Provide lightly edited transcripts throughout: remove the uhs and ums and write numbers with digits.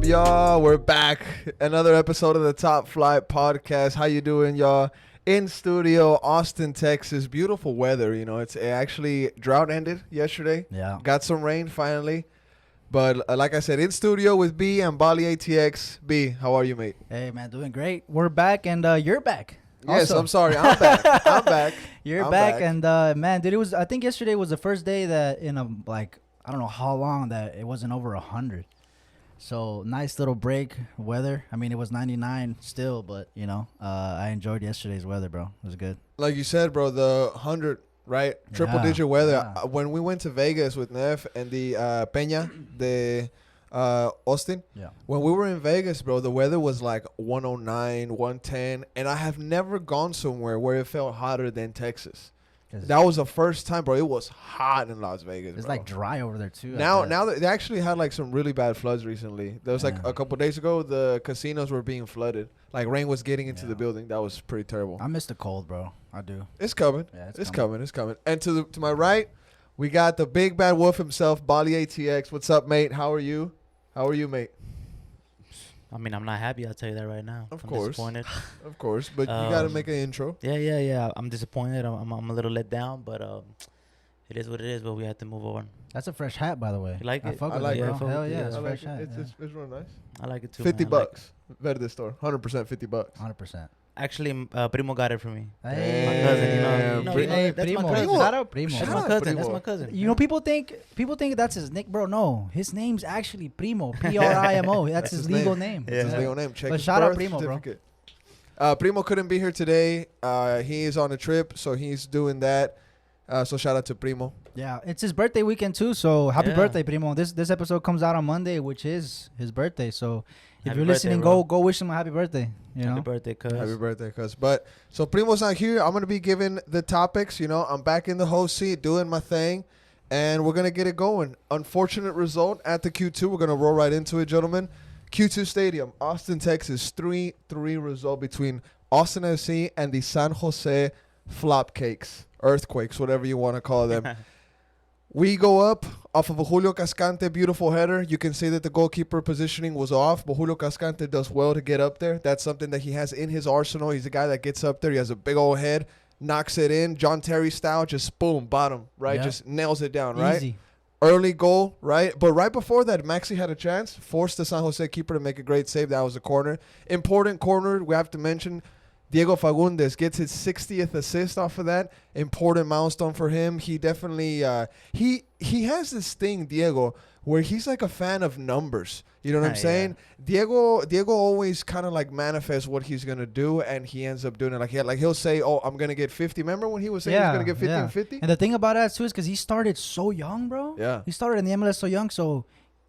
y'all? We're back. Another episode of the Top Flight Podcast. How you doing, y'all? In studio, Austin, Texas. Beautiful weather. You know, it actually drought ended yesterday. Yeah. Got some rain finally. But like I said, in studio with B and Bali ATX. B, how are you, mate? Hey, man, doing great. We're back, and you're back. Yes, Also. I'm sorry. I'm back. I'm back. I'm back, and man, dude, I think yesterday was the first day that in I don't know how long that it wasn't over 100. So nice little break weather. I mean, it was 99 still, but I enjoyed yesterday's weather, bro. It was good. Like you said, bro, the 100, right? Triple digit weather. Yeah. When we went to Vegas with Neff and the Peña, the Austin, when we were in Vegas, bro, the weather was like 109, 110, and I have never gone somewhere where it felt hotter than Texas. That was the first time, bro. It was hot in Las Vegas. It's bro. like dry over there too. Now they actually had like some really bad floods recently. There was like a couple days ago, the casinos were being flooded. Like rain was getting into the building. That was pretty terrible. I miss the cold, bro. I do. It's coming. Yeah, it's coming. It's coming. And to my right, we got the big bad wolf himself, Bali ATX. What's up, mate? How are you? How are you, mate? I mean, I'm not happy. I'll tell you that right now. Of I'm course. disappointed. Of course, but you got to make an intro. Yeah. I'm disappointed. I'm a little let down, but it is what it is. But we have to move on. That's a fresh hat, by the way. You like it? Fuck I with like it, it. bro. Hell yeah, it's I a like fresh it. hat. It's real nice. I like it too. $50. Man. Verde store. 100% $50. 100%. Actually, Primo got it for me. Hey, my cousin. Hey, that's my Primo. cousin. Shout out Primo. That's Shout my out cousin. Primo. That's my cousin. You know, people think that's his nick, bro. No, his name's actually Primo. Primo. That's his legal name. That's his legal name. Check But his shout out birth Primo, bro. certificate. Primo couldn't be here today. He is on a trip, so he's doing that. So shout out to Primo. Yeah, it's his birthday weekend too. So happy Yeah. birthday, Primo. This episode comes out on Monday, which is his birthday. So if Happy you're birthday, listening, bro. go wish him a happy birthday. Happy birthday, cuz. Happy birthday, cuz. But so Primo's not here. I'm gonna be giving the topics. You know, I'm back in the host seat doing my thing, and we're gonna get it going. Unfortunate result at the Q2. We're gonna roll right into it, gentlemen. Q2 Stadium, Austin, Texas. 3-3 result between Austin FC and the San Jose Flopcakes, earthquakes, whatever you want to call them. We go up off of a Julio Cascante beautiful header. You can say that the goalkeeper positioning was off, but Julio Cascante does well to get up there. That's something that he has in his arsenal. He's a guy that gets up there. He has a big old head, knocks it in. John Terry style, just boom, bottom, right? Yeah. Just nails it down, right? Easy. Early goal, right? But right before that, Maxi had a chance, forced the San Jose keeper to make a great save. That was a corner. Important corner, we have to mention. Diego Fagundes gets his 60th assist off of that. Important milestone for him. He definitely he has this thing, Diego, where he's like a fan of numbers. You know what I'm saying? Diego always kind of like manifests what he's gonna do, and he ends up doing it. Like he'll say, "Oh, I'm gonna get 50." Remember when he was saying he's gonna get 50 and 50? And the thing about that too is because he started so young, bro. Yeah. He started in the MLS so young, so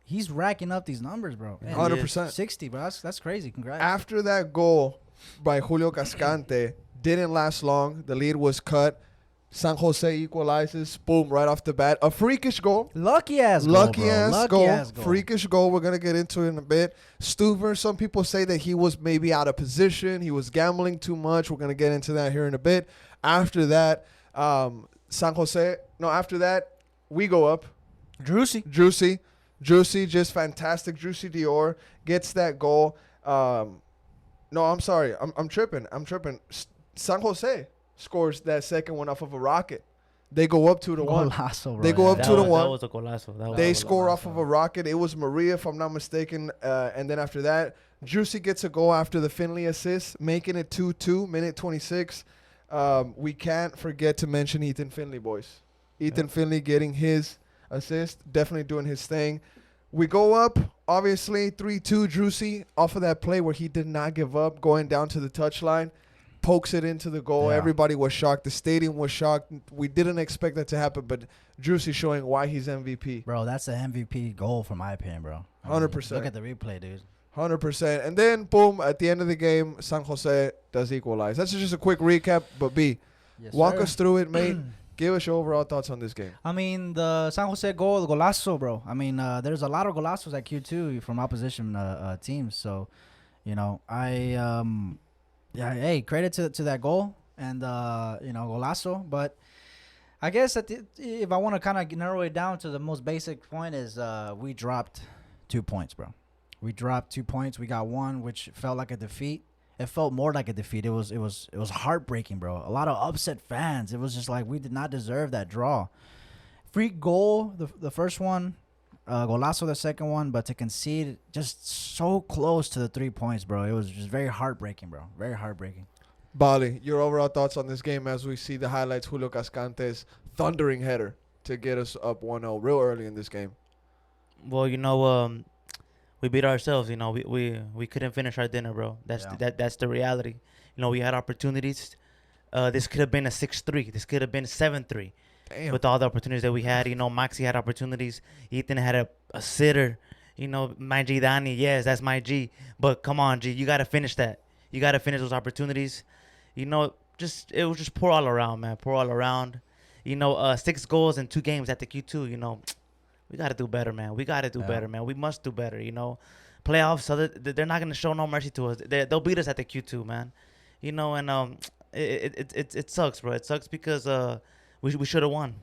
he's racking up these numbers, bro. Man, 100%. 60, bro. That's crazy. Congrats. After that goal by Julio Cascante, didn't last long. The lead was cut. San Jose equalizes. Boom, right off the bat. A freakish goal. Lucky ass goal, Lucky bro. ass Lucky goal. ass goal. Freakish goal. We're going to get into it in a bit. Stuver, some people say that he was maybe out of position. He was gambling too much. We're going to get into that here in a bit. After that, after that, we go up. Driussi, just fantastic. Driussi Dior gets that goal. No, I'm sorry. I'm tripping. San Jose scores that second one off of a rocket. They go up 2-1. Golazo, bro. They go up 2-1. That was a golazo. They score off of a rocket. It was Maria, if I'm not mistaken. And then after that, Driussi gets a goal after the Finley assist, making it 2-2, minute 26. We can't forget to mention Ethan Finley, boys. Ethan Finley getting his assist, definitely doing his thing. We go up, obviously, 3-2. Driussi off of that play where he did not give up, going down to the touchline, pokes it into the goal. Yeah. Everybody was shocked. The stadium was shocked. We didn't expect that to happen, but Driussi showing why he's MVP. Bro, that's an MVP goal, from my opinion, bro. 100%. Look at the replay, dude. 100%. And then, boom, at the end of the game, San Jose does equalize. That's just a quick recap, but B, walk us through it, mate. Give us your overall thoughts on this game. I mean, the San Jose goal, the golazo, bro. I mean, there's a lot of golazos at Q2 from opposition teams. So, hey, credit to that goal and, golazo. But I guess if I want to kind of narrow it down to the most basic point is we dropped 2 points, bro. We dropped 2 points. We got one, which felt like a defeat. It felt more like a defeat. It was heartbreaking, bro. A lot of upset fans. It was just like we did not deserve that draw. Free goal, the first one, golazo the second one, but to concede just so close to the 3 points, bro. It was just very heartbreaking, bro. Very heartbreaking. Bali, your overall thoughts on this game as we see the highlights? Julio Cascante's thundering header to get us up 1-0 real early in this game. Well, we beat ourselves. We couldn't finish our dinner, bro. That's the reality. We had opportunities. This could have been a 6-3. This could have been 7-3. Damn. With all the opportunities that we had. Maxi had opportunities. Ethan had a sitter. My G Dani, yes, that's my G. But come on, G, you got to finish that. You got to finish those opportunities. It was just poor all around, man. Poor all around. 6 goals in 2 games at the Q2, we got to do better, man. We got to do better, man. We must do better, Playoffs, so they're not going to show no mercy to us. They'll beat us at the Q2, man. It sucks, bro. It sucks because we should have won.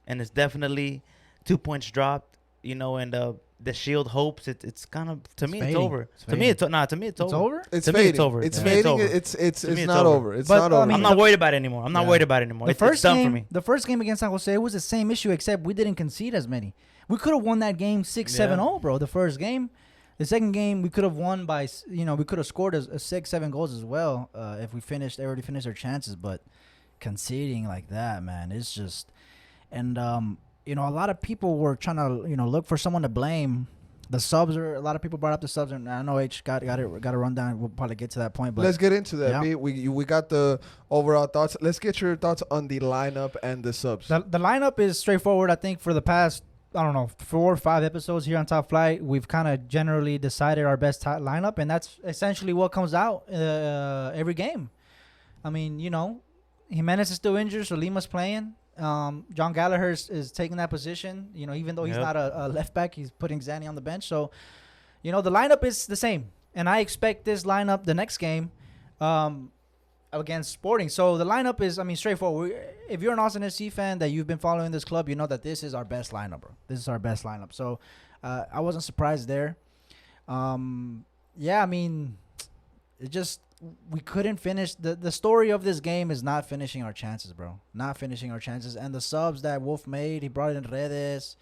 And it's definitely 2 points dropped, and the Shield hopes it's kind of, to me, it's over. To me, it's over. It's over? It's to fading. me, it's over. It's Yeah. fading. It's It's me, it's not over. over. It's But, not I over. mean, I'm not worried about it anymore. I'm not Yeah. worried about it anymore. The first it's done game, for me. the first game against San Jose, it was the same issue, except we didn't concede as many. We could have won that game 6-7-0, bro. The first game. The second game, we could have won by, we could have scored a 6-7 goals as well if we already finished our chances. But conceding like that, man, it's just, and a lot of people were trying to, look for someone to blame. The subs a lot of people brought up the subs, and I know H got a rundown. We'll probably get to that point, but Let's get into that. Yeah. B. We got the overall thoughts. Let's get your thoughts on the lineup and the subs. The lineup is straightforward. I think for the past, 4 or 5 episodes here on Top Flight, we've kind of generally decided our best lineup, and that's essentially what comes out every game. I mean, Jimenez is still injured, so Lima's playing. John Gallagher is taking that position. Even though he's not a left back, he's putting Zanny on the bench. So, the lineup is the same, and I expect this lineup the next game against Sporting. So the lineup is, straightforward. If you're an Austin FC fan that you've been following this club, you know that this is our best lineup, bro. This is our best lineup. So I wasn't surprised there. It just, we couldn't finish. The story of this game is not finishing our chances, bro. Not finishing our chances. And the subs that Wolf made, he brought in Redes.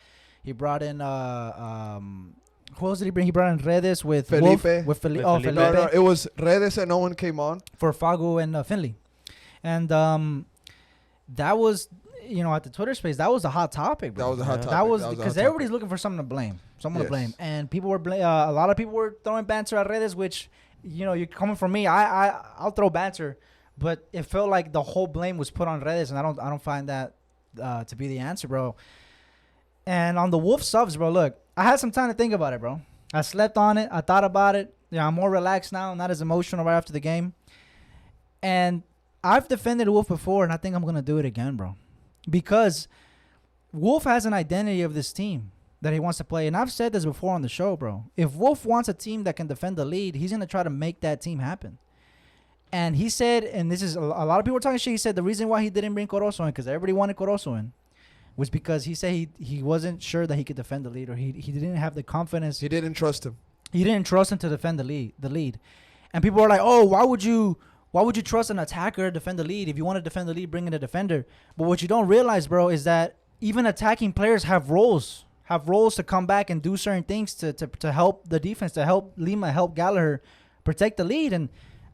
He brought in, who else did he bring? He brought in Redes with Felipe. Wolf, with Felipe. With Felipe. No, it was Redes and no one came on. For Fago and Finley. And that was, at the Twitter space, that was a hot topic, bro. That was a hot topic. That was a hot because topic. everybody's looking for someone to blame. Someone to Yes. blame. And people were a lot of people were throwing banter at Redes, which, you're coming from me. I'll throw banter, but it felt like the whole blame was put on Redes, and I don't find that to be the answer, bro. And on the Wolf subs, bro, look, I had some time to think about it, bro. I slept on it. I thought about it. I'm more relaxed now, not as emotional right after the game. And I've defended Wolf before, and I think I'm going to do it again, bro. Because Wolf has an identity of this team that he wants to play. And I've said this before on the show, bro. If Wolf wants a team that can defend the lead, he's going to try to make that team happen. And he said, and this is a lot of people were talking shit, he said the reason why he didn't bring Corozo in, because everybody wanted Corozo in, was because he said he wasn't sure that he could defend the lead, or he didn't have the confidence. He didn't trust him. He didn't trust him to defend the lead. And people were like, oh, why would you trust an attacker to defend the lead? If you want to defend the lead, bring in a defender. But what you don't realize, bro, is that even attacking players have roles to come back and do certain things to help the defense, to help Lima, help Gallagher protect the lead. And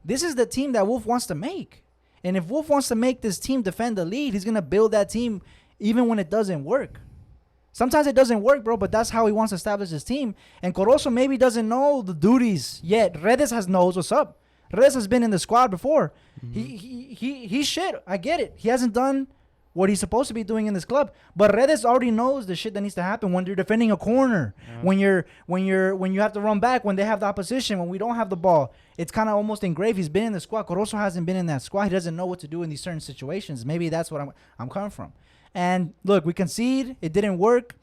this is the team that Wolf wants to make. And if Wolf wants to make this team defend the lead, he's going to build that team even when it doesn't work. Sometimes it doesn't work, bro, but that's how he wants to establish his team. And Corozo maybe doesn't know the duties yet. Redes knows what's up. Redes has been in the squad before. Mm-hmm. He's shit. I get it. He hasn't done what he's supposed to be doing in this club. But Redes already knows the shit that needs to happen when you're defending a corner, when you have to run back, when they have the opposition, when we don't have the ball. It's kind of almost engraved. He's been in the squad. Corozo hasn't been in that squad. He doesn't know what to do in these certain situations. Maybe that's what I'm coming from. And look, we concede. It didn't work.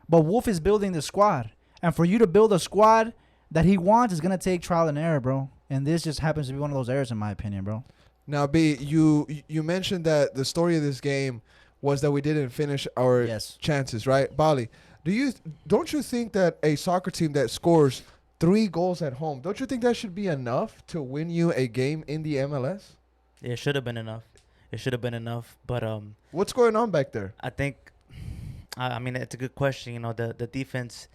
But Wolf is building the squad. And for you to build a squad that he wants is going to take trial and error, bro. And this just happens to be one of those errors, in my opinion, bro. Now, B, you mentioned that the story of this game was that we didn't finish our chances, right? Bali, don't you think that a soccer team that scores 3 goals at home. Don't you think that should be enough to win you a game in the MLS? It should have been enough. It should have been enough. But What's going on back there? I think, I mean, it's a good question. You know, the defense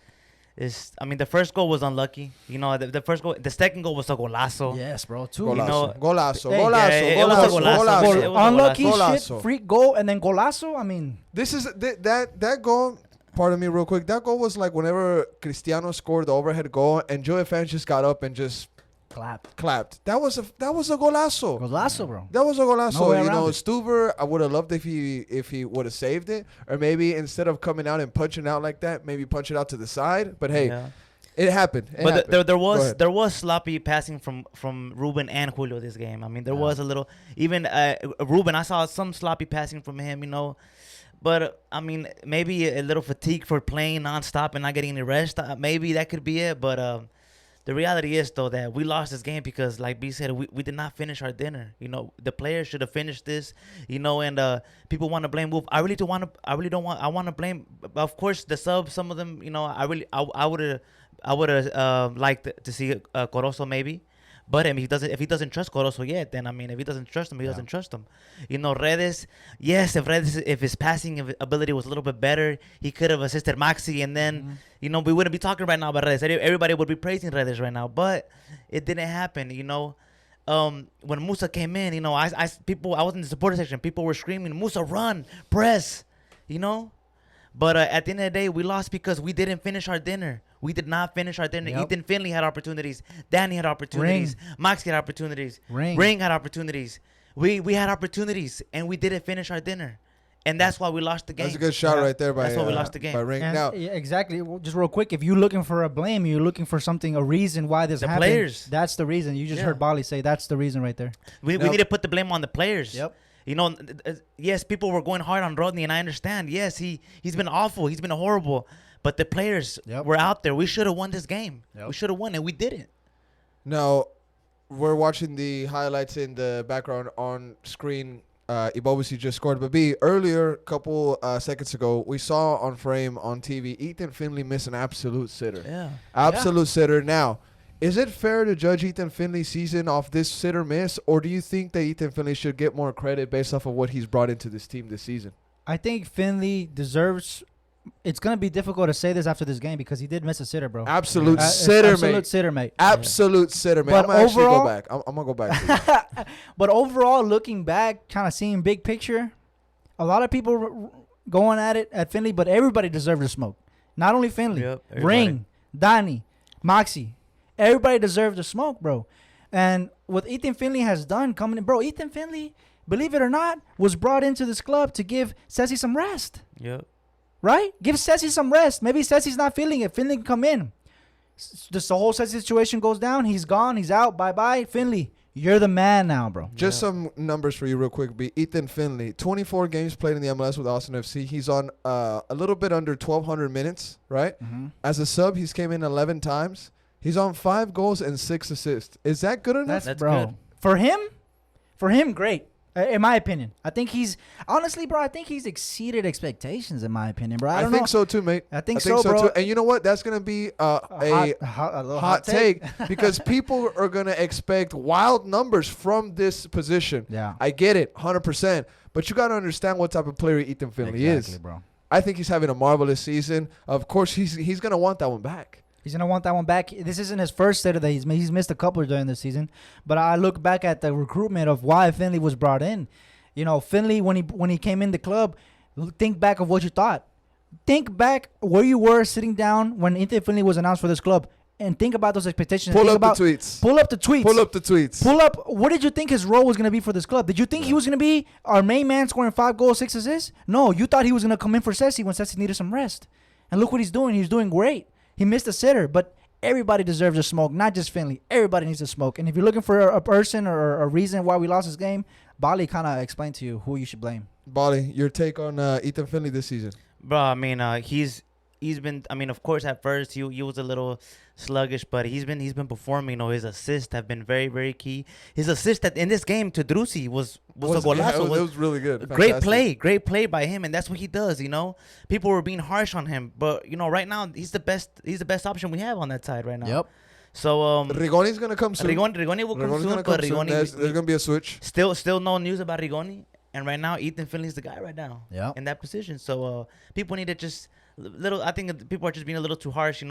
is. I mean, the first goal was unlucky. You know, the first goal, the second goal was a golazo. Yes, bro. Two. Golazo. know, Golazo. Hey, Golazo. yeah, it was a Golazo. golazo. Golazo. It was a Unlucky golazo. shit, free goal, and then golazo. I mean, This is that goal. Pardon me, real quick. That goal was like whenever Cristiano scored the overhead goal, and Joe Fans just got up and just clapped. That was a golazo. Golazo, bro. That was a golazo. No way You know, around it. Stuver, I would have loved if he would have saved it, or maybe instead of coming out and punching out like that, maybe punch it out to the side. But hey, Yeah. it happened. But there Go was ahead. there was sloppy passing from Ruben and Julio this game. I mean, there was a little. Even Ruben, I saw some sloppy passing from him. You know, but I mean, maybe a little fatigue for playing nonstop and not getting any rest. Maybe that could be it. But the reality is though that we lost this game because, like B said, we did not finish our dinner. You know, the players should have finished this. You know, and people want to blame Wolf. I really don't want to. I want to blame. Of course, the subs. Some of them. You know, I would have liked to see Corozo maybe, but I mean, if he doesn't trust Corozo yet, then I mean, if he doesn't trust him, he doesn't trust him. You know, Redes, yes, if his passing ability was a little bit better, he could have assisted Maxi, and then you know we wouldn't be talking right now about Redes. Everybody would be praising Redes right now, but it didn't happen. You know, when Musa came in, you know, I was in the supporter section, people were screaming, "Musa, run, press," you know. But at the end of the day, we lost because we didn't finish our dinner. We did not finish our dinner. Yep. Ethan Finley had opportunities. Danny had opportunities. Max had opportunities. Ring had opportunities. We had opportunities, and we didn't finish our dinner. And that's why we lost the game. That's a good shot right there by. That's why we lost the game. By Ring. And Now, yeah, exactly. Well, just real quick, if you're looking for a blame, you're looking for something, a reason why this The happened. players. That's the reason. You just Yeah. heard Bali say that's the reason right there. We need to put the blame on the players. Yep. You know, yes, people were going hard on Rodney, and I understand. Yes, he's been awful. He's been horrible. But the players were out there. We should have won this game. Yep. We should have won, and we didn't. now we're watching the highlights in the background on screen. Ibobisi just scored, but earlier, a couple seconds ago, we saw on frame on TV Ethan Finley miss an absolute sitter. Yeah. Absolute sitter. Now, is it fair to judge Ethan Finley's season off this sitter miss, or do you think that Ethan Finley should get more credit based off of what he's brought into this team this season? I think Finley deserves. It's gonna be difficult to say this after this game because he did miss a sitter, bro. Absolute sitter, absolute mate. sitter, mate. Absolute sitter, mate. But I'm gonna actually go overall- back. I'm gonna go back to you. But overall, looking back, kind of seeing big picture, a lot of people going at it at Finley, but everybody deserved to smoke. Not only Finley, Yep, everybody. Ring, Donnie, Moxie, everybody deserved to smoke, bro. And what Ethan Finley has done coming in, bro, Ethan Finley, believe it or not, was brought into this club to give Ceci some rest. Yep. Right? Give Ceci some rest. Maybe Ceci's not feeling it. Finley can come in. Just the whole Ceci situation goes down. He's gone. He's out. Bye-bye. Finley, you're the man now, bro. Just some numbers for you real quick. Ethan Finley, 24 games played in the MLS with Austin FC. He's on a little bit under 1,200 minutes, right? Mm-hmm. As a sub, he's came in 11 times. He's on 5 goals and 6 assists. Is that good enough? That's bro. good. For him, great. In my opinion, I think he's honestly, bro. I think he's exceeded expectations. In my opinion, bro. I don't think know. so too, mate. I think so, bro. too. And you know what? That's gonna be a little hot take because people are gonna expect wild numbers from this position. Yeah. I get it, 100%. But you gotta understand what type of player Ethan Finley is. bro. I think he's having a marvelous season. Of course, he's gonna want that one back. He's gonna want that one back. This isn't his first sitter that he's made. He's missed a couple during the season. But I look back at the recruitment of why Finley was brought in. You know, Finley when he came in the club, think back of what you thought. Think back where you were sitting down when Ethan Finley was announced for this club, and think about those expectations. Pull Think up about, the tweets. Pull up the tweets. Pull up the tweets. Pull up. What did you think his role was going to be for this club? Did you think he was going to be our main man scoring 5 goals, 6 assists? No, you thought he was going to come in for Ceci when Ceci needed some rest. And look what he's doing. He's doing great. He missed a sitter, but everybody deserves a smoke, not just Finley. Everybody needs a smoke. And if you're looking for a person or a reason why we lost this game, Bali kind of explained to you who you should blame. Bali, your take on Ethan Finley this season? Bro, I mean, he's been. I mean, of course, at first he was a little sluggish, but he's been performing. You know, his assists have been very, very key. His assist in this game to Driussi was a golazo. Yeah, it was really good. Great play by him, and that's what he does. You know, people were being harsh on him, but you know, right now he's the best option we have on that side right now. Yep. So Rigoni's gonna come soon. Rigoni will come Rigoni's soon, gonna but come soon. Rigoni There's gonna be a switch. still no news about Rigoni. And right now, Ethan Finley's the guy right now. Yeah. In that position. So people need to just I think people are just being a little too harsh,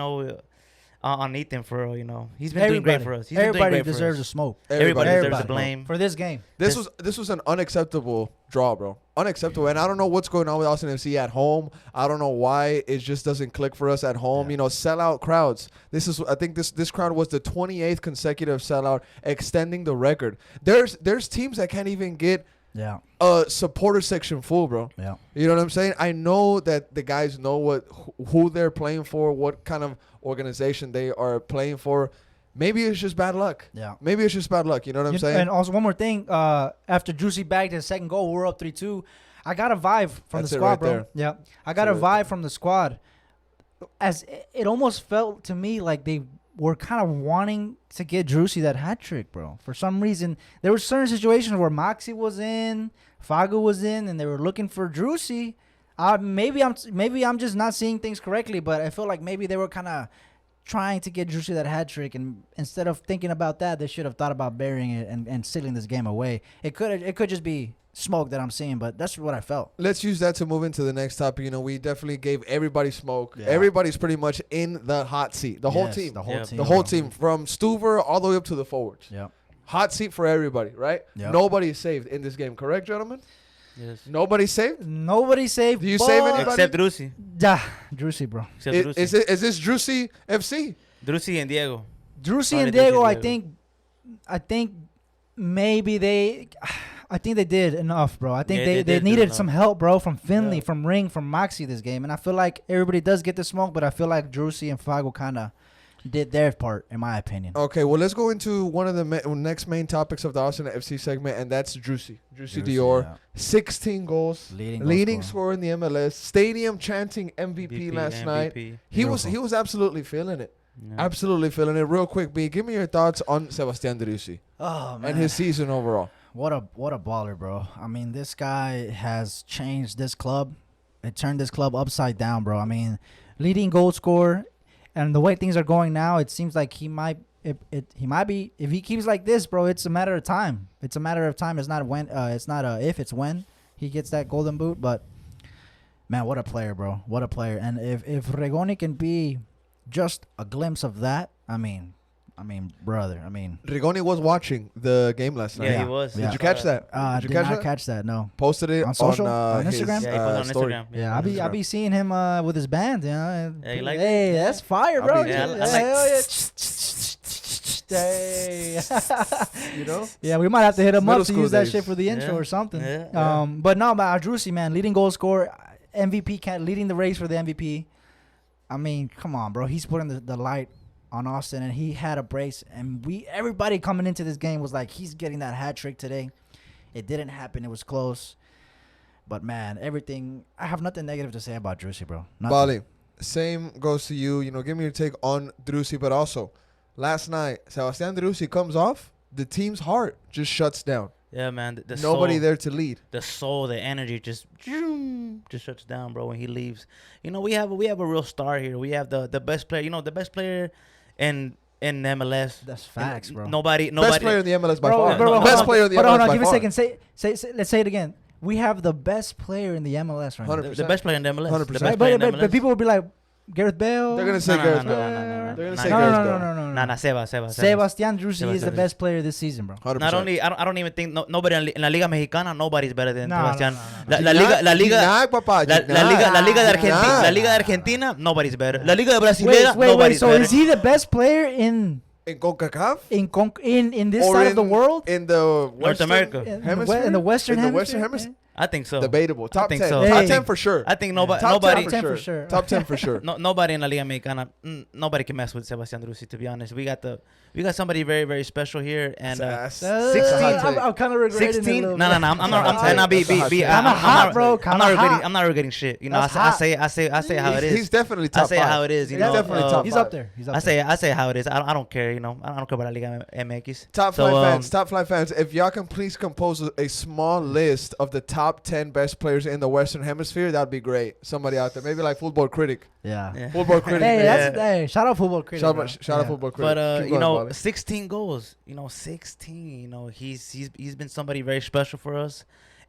on Ethan for he's been doing great for us. Everybody deserves a smoke. Everybody deserves the Everybody. blame. For this game. This was an unacceptable draw, bro. Unacceptable. And I don't know what's going on with Austin FC at home. I don't know why it just doesn't click for us at home. Yeah. Sellout crowds. I think this crowd was the 28th consecutive sellout, extending the record. There's teams that can't even get a supporter section full, bro. Yeah. You know what I'm saying? I know that the guys know who they're playing for, what kind of organization they are playing for. Maybe it's just bad luck. Yeah. Maybe it's just bad luck. You know what I'm saying? And also one more thing. After Driussi bagged his second goal, we're up 3-2. I got a vibe from That's the it squad, right bro. there. Yeah. I got a vibe from the squad. As it almost felt to me like they were kind of wanting to get Driussi that hat trick, bro. For some reason, there were certain situations where Maxi was in, Fago was in, and they were looking for Driussi. Maybe I'm just not seeing things correctly, but I feel like maybe they were kind of trying to get Driussi that hat trick, and instead of thinking about that, they should have thought about burying it and sealing this game away. It could just be smoke that I'm seeing, but that's what I felt. Let's use that to move into the next topic. We definitely gave everybody smoke. Yeah. Everybody's pretty much in the hot seat. The whole team. The whole Yeah. team. The whole bro. team from Stuver all the way up to the forwards. Yeah. Hot seat for everybody, right? Yep. Nobody is saved in this game, correct, gentlemen? Yes. Nobody saved? Nobody saved. Do you save anybody? Except Driussi. Yeah, Driussi, bro. Except Driussi. Is this Driussi FC? Driussi and Diego. Driussi Probably and Diego, Driussi I think maybe I think they did enough, bro. I think Yeah, they they did do needed enough. some help, bro, from Finley, Yeah. from Ring, from Maxi this game. And I feel like everybody does get the smoke, but I feel like Driussi and Fago kind of did their part, in my opinion. Okay, well, let's go into one of the next main topics of the Austin FC segment, and that's Driussi. Driussi Dior. yeah. 16 goals. Leading goal scorer in the MLS. Stadium chanting MVP last night. MVP. He was Beautiful. absolutely feeling it. Yeah. Absolutely feeling it. Real quick, B, give me your thoughts on Sebastian Driussi Oh, man. and his season overall. What a baller, bro. I mean, this guy has changed this club. It turned this club upside down, bro. I mean, leading goal scorer, and the way things are going now, it seems like he might be, if he keeps like this, bro, it's a matter of time. It's a matter of time. It's not when it's not a if, it's when he gets that golden boot. But man, what a player, bro. What a player. And if Rigoni can be just a glimpse of that, I mean, brother. I mean, Rigoni was watching the game last night. Yeah, Yeah. he was. Yeah. Did you catch that? I Did did you not catch that? catch that. No. Posted it On social? On his, Instagram? Yeah, he put it on story. Instagram. Yeah, on I be Instagram. seeing him with his band, you know. Yeah, you like hey, it? that's fire, I'll bro. be- Yeah, I like- hell yeah. Hey. You know? Yeah, we might have to hit him Middle up to school use that days. shit for the intro Yeah. or something. Yeah. But no, but Driussi, man, leading goal scorer, MVP, leading the race for the MVP. I mean, come on, bro. He's putting the light on Austin, and he had a brace, and everybody coming into this game was like, he's getting that hat trick today. It didn't happen. It was close. But man, I have nothing negative to say about Driussi, bro. Nothing. Bali, same goes to you. Give me your take on Driussi, but also last night, Sebastian Driussi comes off, the team's heart just shuts down. Yeah, man. The Nobody soul, there to lead. The soul, the energy just shuts down, bro, when he leaves. We have a real star here. We have the best player. The best player in MLS. That's facts, bro. Nobody. Best player in the MLS by far. bro, hold Best on, player in the Hold MLS on, by give me a far. second. Say, let's say it again. We have the best player in the MLS right now. 100%. The best player in the MLS. 100%. The Right, best player in the but MLS. people will be like, Gareth Bale. They're gonna say No, Gareth no, Bale. no, no, no, They're gonna no, say no, Gareth no, Bale. no. Seba. Sebastian Driussi is the Sebastian best player this season, bro. 100%. Not only, I don't even think nobody in La Liga Mexicana, nobody's better than No, Sebastian. no. La Liga, Gignac, papá, La Gignac. Liga de Argentina, Gignac. La Liga de Argentina, nobody's better. La Liga de Brasileira, Wait. nobody's So better. is he the best player in In CONCACAF? in this Or side of the world? In the Western America. Hemisphere? In the Western In the Hemisphere? Western Hemisphere? I think so. Debatable. Top think 10. so. Top Hey. 10 for sure. I think Top nobody 10 10 for sure. Top 10 for sure. Nobody in La Liga Mexicana, nobody can mess with Sebastian Driussi. To be honest, we got somebody very, very special here, and That's 16. I'm kind of regretting it. 16. a little No, bit. I'm not. That's a hot take. Kinda hot, bro. Kinda hot. I'm not regretting shit. That's I hot. say how it is. He's definitely I top say 5. how it is. He's definitely top He's five. up there. I say how it is. I don't care. I don't care about La Liga MX. Top So, flight fans, if y'all can please compose a small list of the top top 10 best players in the Western Hemisphere, that'd be great. Somebody out there, maybe like Football Critic. Yeah. Football Critic. Hey, man. hey, shout out Football Critic. Shout bro. out Football Critic. But Keep you going, know, Bali. 16 goals. You know, 16. You know, he's been somebody very special for us,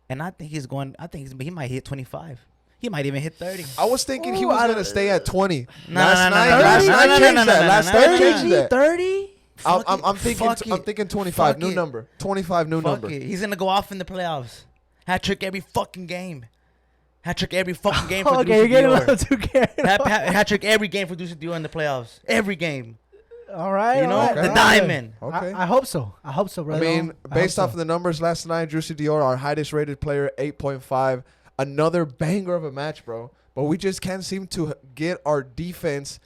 and I think he might hit 25. He might even hit 30. I was thinking he Ooh, was I gonna don't- stay at 20. No, Last no, night, no, no, last no, night no, changed no, that. no, Last no, night no, changed that. 30? I'm thinking. Fuck I'm it. thinking 25. Fuck New it. number. 25. New Fuck number. it. He's gonna go off in the playoffs. Hat trick every fucking game. Hat trick every fucking game for Okay, you're getting a little Driussi. too carried. Hat trick every game for Driussi in the playoffs. Every game. All right. You know, all right, the all right. diamond. Okay. I hope so. I hope so, I brother. mean, based off of the numbers last night, Driussi Dior, our highest rated player, 8.5. Another banger of a match, bro. But we just can't seem to get our defense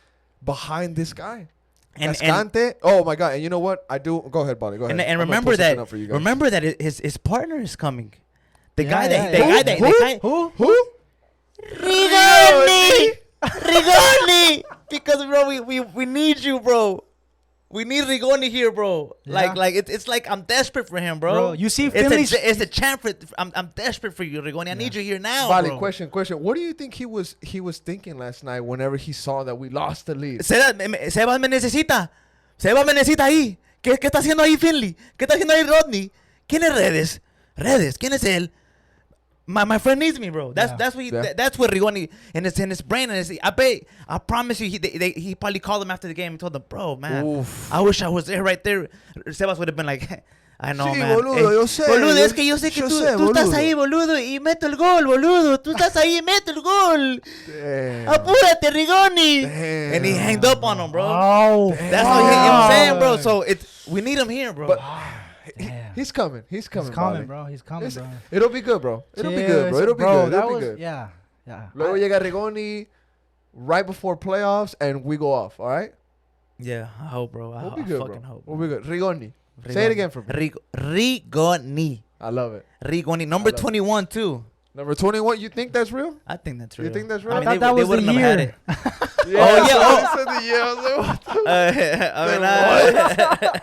behind this guy. And Cascante. Oh my God! And you know what? I do. Go ahead, Bonnie. Go ahead. and I'm gonna remember pull something that. up for you guys. Remember that his partner is coming. The Yeah, guy yeah, that the yeah. guy that Who? the guy. Who? Rigoni! Rigoni! Because bro, we need you, bro. We need Rigoni here, bro. Yeah. Like it's like I'm desperate for him, bro. Bro, you see Finley's... it's a chance for I'm desperate for you, Rigoni. I need you here now, Bali, bro. question. What do you think he was thinking last night whenever he saw that we lost the lead? Sebas me necesita. Sebas me necesita ahí. ¿Qué está haciendo ahí Finley? ¿Qué está haciendo ahí Rodney? ¿Quién es Redes? Redes, ¿quién es él? My friend needs me, bro. That's what Rigoni in his brain and I promise you he probably called him after the game and told him, bro, man, Oof. I wish I was there right there. Sebas would have been like, I know, Sí, man. boludo, yo sé. Boludo, es que yo sé que tú estás boludo. ahí, boludo, y meto el gol, boludo. Tú estás ahí y meto el gol. Damn. Apúrate, Rigoni. Damn. And he hanged up on him, bro. Oh, That's what I'm saying, bro. So we need him here, bro. But damn. he's coming. He's coming. He's coming, Bali. bro. He's coming, bro. It'll be good, bro. It'll be good, bro. It'll be good. That It'll was, be good. yeah. Luego llega Rigoni right before playoffs, and we go off. All right. Yeah, I hope, bro. We'll be I good, fucking bro. hope. We'll be good. Rigoni. Say it again for me. Rigoni. I love it. Rigoni. Number I love it. 21, too. Number 21. You think that's real? I think that's You real. think that's real? I thought that they was the wouldn't have had year. it. Yeah, yeah, somebody said the year. I was like,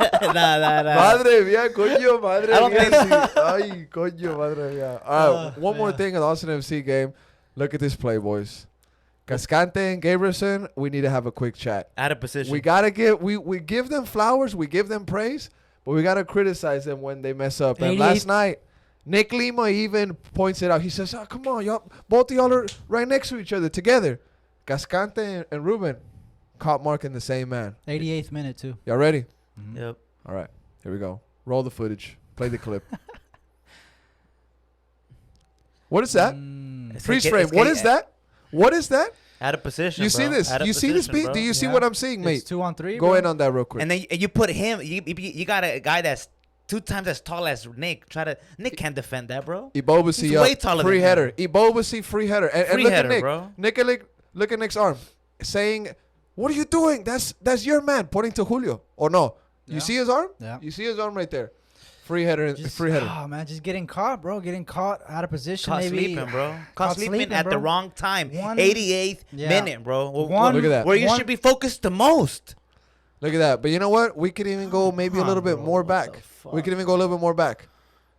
what the Nah. Madre mía, coño, madre I don't mía. think- Sí. Ay, coño, madre mía. All right, one more thing in the Austin FC game. Look at this play, boys. Cascante and Gabrielson, we need to have a quick chat. Out of position. We gotta we give them flowers, we give them praise, but we gotta criticize them when they mess up. And 88 last night, Nick Lima even points it out. He says, "Oh, come on, y'all, both of y'all are right next to each other together." Cascante and Ruben caught marking the same man. 88th minute, too. Y'all ready? Yep. All right, here we go. Roll the footage. Play the clip. What is that? Freeze frame. What is that? What is that? Out of position. You see bro. this? Out of You see this position, beat? bro. Do you see Yeah. what I'm seeing, It's mate? 2-on-3, Go bro. in on that real quick. And then you put him. You got a guy that's 2 times as tall as Nick. Nick can't defend that, bro. Ibobasi He's up. way taller Free than header. him. Ibobasi free header. And Free look header, at Nick. bro. Look at Nick's arm. Saying, "What are you doing? That's your man." Pointing to Julio. Or no. Yeah. You see his arm? Yeah. You see his arm right there. Free header. Just, Free header. Oh, man, just getting caught, bro. Getting caught out of position. Caught maybe. sleeping, bro. Caught Caught sleeping sleeping, at the bro. wrong time. One- 88th Yeah. minute, bro. One- Look at that. Where you One- should be focused the most. Look at that. But you know what? We could even go maybe a on, little bit bro. more What back. the fuck? We could even go a little bit more back.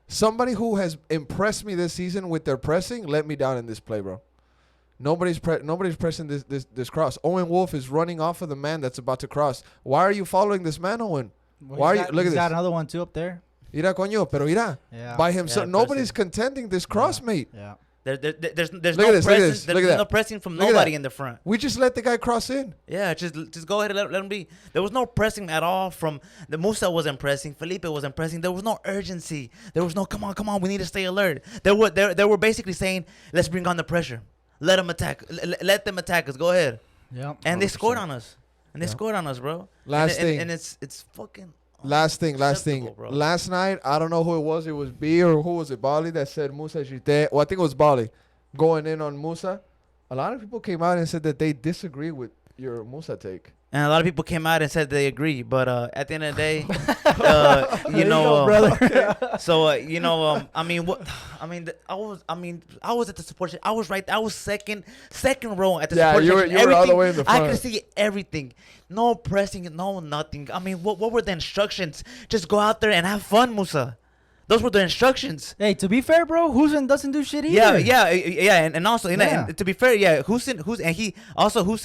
Somebody who has impressed me this season with their pressing let me down in this play, bro. Nobody's pressing this cross. Owen Wolf is running off of the man that's about to cross. Why are you following this man, Owen? Well, Why are he's you- got- look at he's got this. another one, too, up there. Ira coño, pero ira. Yeah. By himself. Yeah, Nobody's pressing. contending this cross, mate. Yeah. There's Look no at this, look at pressing. this, There's look at no that. pressing from Look at nobody that. in the front. We just let the guy cross in. Yeah, just go ahead and let him be. There was no pressing at all from the Musa wasn't pressing. Felipe wasn't pressing. There was no urgency. There was no come on. We need to stay alert. They were basically saying, let's bring on the pressure. Let them attack. Let them attack us. Go ahead. Yep. And they 100%. scored on us. And they Yeah. scored on us, bro. Last thing. And it's fucking. Last thing. unacceptable, bro. Last night, I don't know who it was. It was B or who was it? Bali that said Musa Jite. Well, I think it was Bali going in on Musa. A lot of people came out and said that they disagree with your Musa take. And a lot of people came out and said they agree, but at the end of the day, There you know, brother. so I mean, I was at the support. I was right. I was second row at the Yeah, support. you were- section. you were all the Everything- way in the I front. could see everything. No pressing, no nothing. I mean, what were the instructions? Just go out there and have fun, Musa. Those were the instructions. Hey, to be fair, bro, Houston doesn't do shit either. Yeah, and also, Yeah. and to be fair, yeah, Houston,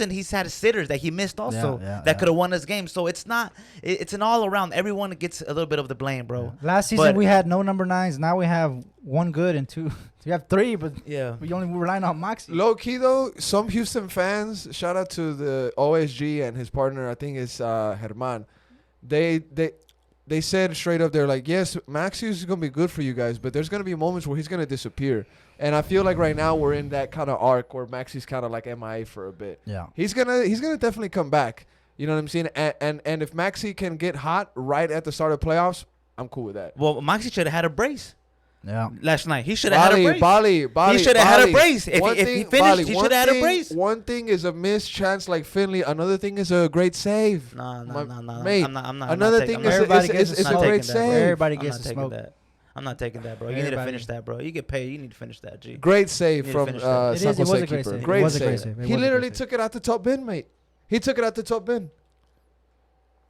he's had sitters that he missed also that could have won this game. So it's not, it's an all around. Everyone gets a little bit of the blame, bro. Yeah. Last season we had no number 9s. Now we have one good and two. We have 3, but we only relying on Maxi. Low key though, some Houston fans, shout out to the OSG and his partner, I think it's Herman. They said straight up, they're like, yes, Maxi is going to be good for you guys, but there's going to be moments where he's going to disappear. And I feel like right now we're in that kind of arc where Maxi's kind of like MIA for a bit. Yeah. He's gonna definitely come back. You know what I'm saying? And if Maxi can get hot right at the start of playoffs, I'm cool with that. Well, Maxi should have had a brace. Yeah. Last night he should have had a brace. Bali, he should have had a brace. If he finished, he should have had a brace. One thing is a missed chance like Finley. Another thing is a great save. No. Mate, I'm not. Another thing is a great save. Everybody gets the smoke. I'm not taking that, bro. You need to finish that, bro. You get paid. You need to finish that, G. Great save from San Jose keeper. Great save. He literally took it out the top bin, mate. He took it out the top bin.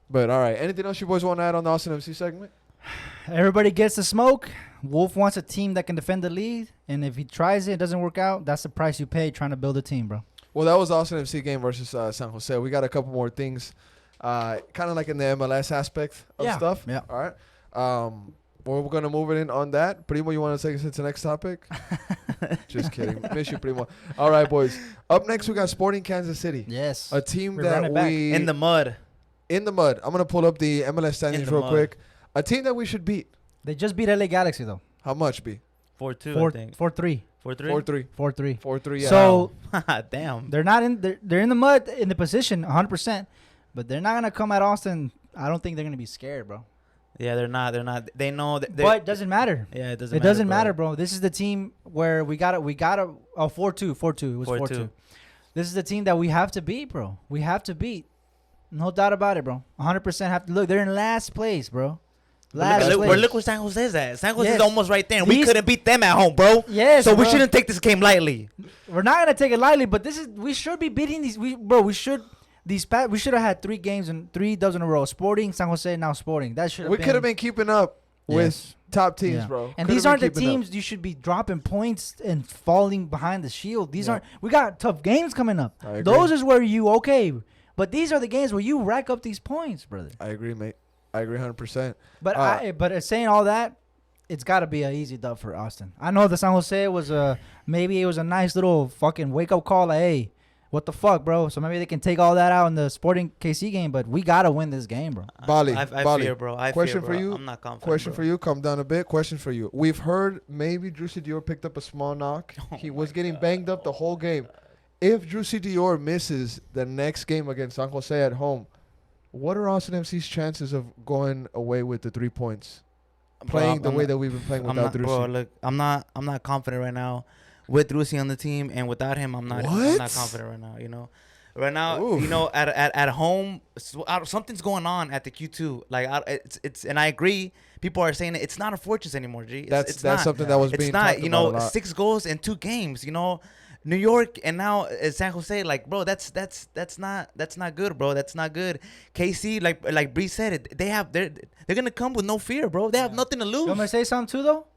But all right, anything else you boys want to add on the Austin FC segment? Everybody gets the smoke. Wolf wants a team that can defend the lead, and if he tries it doesn't work out, that's the price you pay trying to build a team, bro. Well, that was the Austin FC game versus San Jose. We got a couple more things, kind of like in the MLS aspect of stuff. Yeah. All right. Well, we're going to move it in on that. Primo, you want to take us into the next topic? Just kidding. Miss you, Primo. All right, boys. Up next, we got Sporting Kansas City. Yes. A team We're that running back. we... In the mud. In the mud. I'm going to pull up the MLS standings real quick. A team that we should beat. They just beat LA Galaxy, though. How much, B? 4-2, I think. 4-3. 4-3? 4-3. 4-3, yeah. So, damn. they're not in... They're in the mud, in the position, 100%. But they're not going to come at Austin. I don't think they're going to be scared, bro. Yeah, they're not. They know that. But it doesn't matter. Yeah, it doesn't. It doesn't matter, bro. This is the team where we got a 4-2. It was 4-2. This is the team that we have to beat, bro. We have to beat. No doubt about it, bro. 100% have to look. They're in last place, bro. Look where San Jose is at. San Jose is almost right there. And we couldn't beat them at home, bro. Yes. So we shouldn't take this game lightly. We're not gonna take it lightly, but we should be beating these. We should have had 3 games and 3 dubs in a row. Sporting, San Jose, now Sporting. That should. We could have been keeping up with top teams, bro. And these aren't the teams you should be dropping points and falling behind the shield. These aren't. We got tough games coming up. Those is where you but these are the games where you rack up these points, brother. I agree, mate. I agree 100%. But saying all that, it's got to be an easy dub for Austin. I know the San Jose was maybe it was a nice little fucking wake up call. Like, hey, what the fuck, bro? So maybe they can take all that out in the Sporting KC game, but we gotta win this game, bro. Bali, I fear, bro. Question for you. I'm not confident. Question for you. Calm down a bit. Question for you. We've heard maybe Driussi Dior picked up a small knock. He was getting banged up the whole game. If Driussi Dior misses the next game against San Jose at home, what are Austin FC's chances of going away with the 3 points? Playing the way that we've been playing without Driussi. Bro, look, I'm not confident right now with Driussi on the team, and without him, I'm not confident right now. You know, right now, Oof. you know, at home, something's going on at the Q2. Like it's, and I agree. People are saying it's not a fortress anymore. G. It's that's not. something that was it's being not. talked You about know, a lot. 6 goals in 2 games. You know. New York and now San Jose, like, bro, that's not good, bro. That's not good. KC, like Bree said, they're gonna come with no fear, bro. They have nothing to lose. You want me to say something too, though?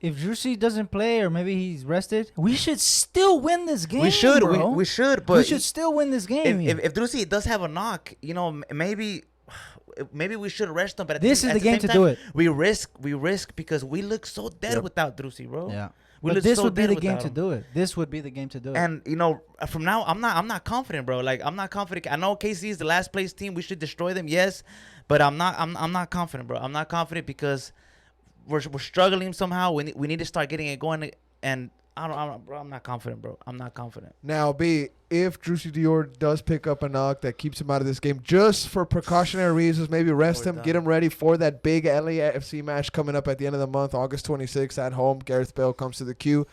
If Driussi doesn't play or maybe he's rested, we should still win this game. We should, bro. we should, but we should still win this game. If Driussi does have a knock, you know, maybe we should rest him. But this is the game to time, do it. We risk because we look so dead without Driussi, bro. Yeah. But this would be the game to do it. This would be the game to do it. And you know, from now, I'm not confident, bro. Like I'm not confident. I know KC is the last place team. We should destroy them, yes. But I'm not confident, bro. I'm not confident because we're struggling somehow. We need to start getting it going. And I'm not confident, bro. I'm not confident. Now, B, if Driussi Dior does pick up a knock that keeps him out of this game, just for precautionary reasons, maybe rest him, get him ready for that big LAFC match coming up at the end of the month, August 26th at home. Gareth Bale comes to the queue.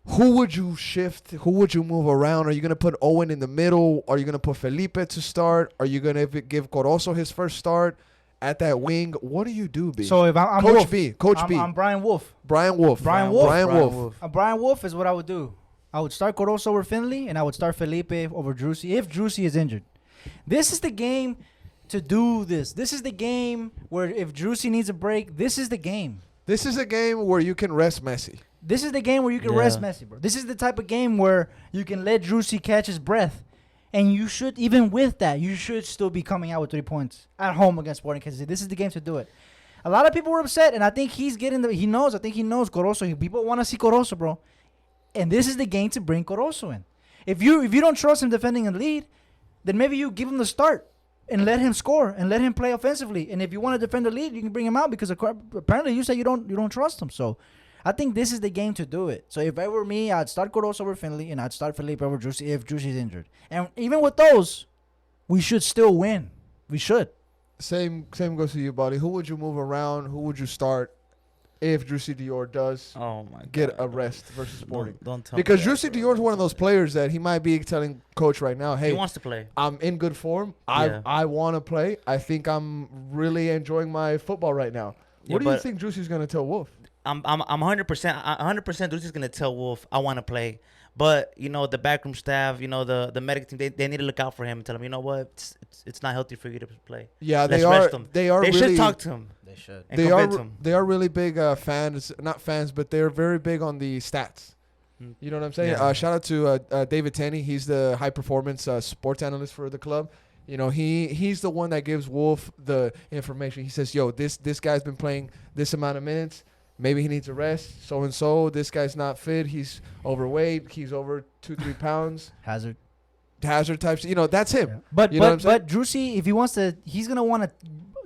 Who would you shift? Who would you move around? Are you going to put Owen in the middle? Are you going to put Felipe to start? Are you going to give Corozo his first start at that wing? What do you do, B? So if I'm Coach Wolf, B, Coach B. I'm Brian Wolf. Brian Wolf. Brian Wolf. Brian Wolf is what I would do. I would start Corozo over Finley, and I would start Felipe over Driussi if Driussi is injured. This is the game to do this. This is the game where if Driussi needs a break, this is the game. This is a game where you can rest Messi. This is the game where you can rest Messi, bro. This is the type of game where you can let Driussi catch his breath. And you should, even with that, you should still be coming out with 3 points at home against Sporting Kansas City. This is the game to do it. A lot of people were upset, and I think he's getting he knows. I think he knows Corozo. People want to see Corozo, bro. And this is the game to bring Corozo in. If you don't trust him defending a lead, then maybe you give him the start and let him score and let him play offensively. And if you want to defend the lead, you can bring him out because apparently you say you don't trust him. So I think this is the game to do it. So if I were me, I'd start Corozo over Finley, and I'd start Felipe over Driussi if Driussi's injured. And even with those, we should still win. We should. Same goes to you, buddy. Who would you move around? Who would you start if Driussi Dior does get a rest versus Sporting? Don't tell because me Driussi Dior is one of those players that he might be telling coach right now, hey, he wants to play. I'm in good form. I want to play. I think I'm really enjoying my football right now. What do you think Driussi's going to tell Wolf? I'm 100%. 100% Driussi's going to tell Wolf, I want to play. But, the backroom staff, the medic team, they need to look out for him and tell him, you know what, it's not healthy for you to play. Yeah, Let's rest him. They really, should talk to him. They should. And convince him. They are really big fans, not fans, but they're very big on the stats. You know what I'm saying? Yeah. Shout out to David Tenney. He's the high performance sports analyst for the club. He's the one that gives Wolf the information. He says, yo, this guy's been playing this amount of minutes. Maybe he needs a rest. So-and-so. This guy's not fit. He's overweight. He's over 2-3 pounds. Hazard types. That's him. Yeah. But Driussi, if he wants to, he's going to want to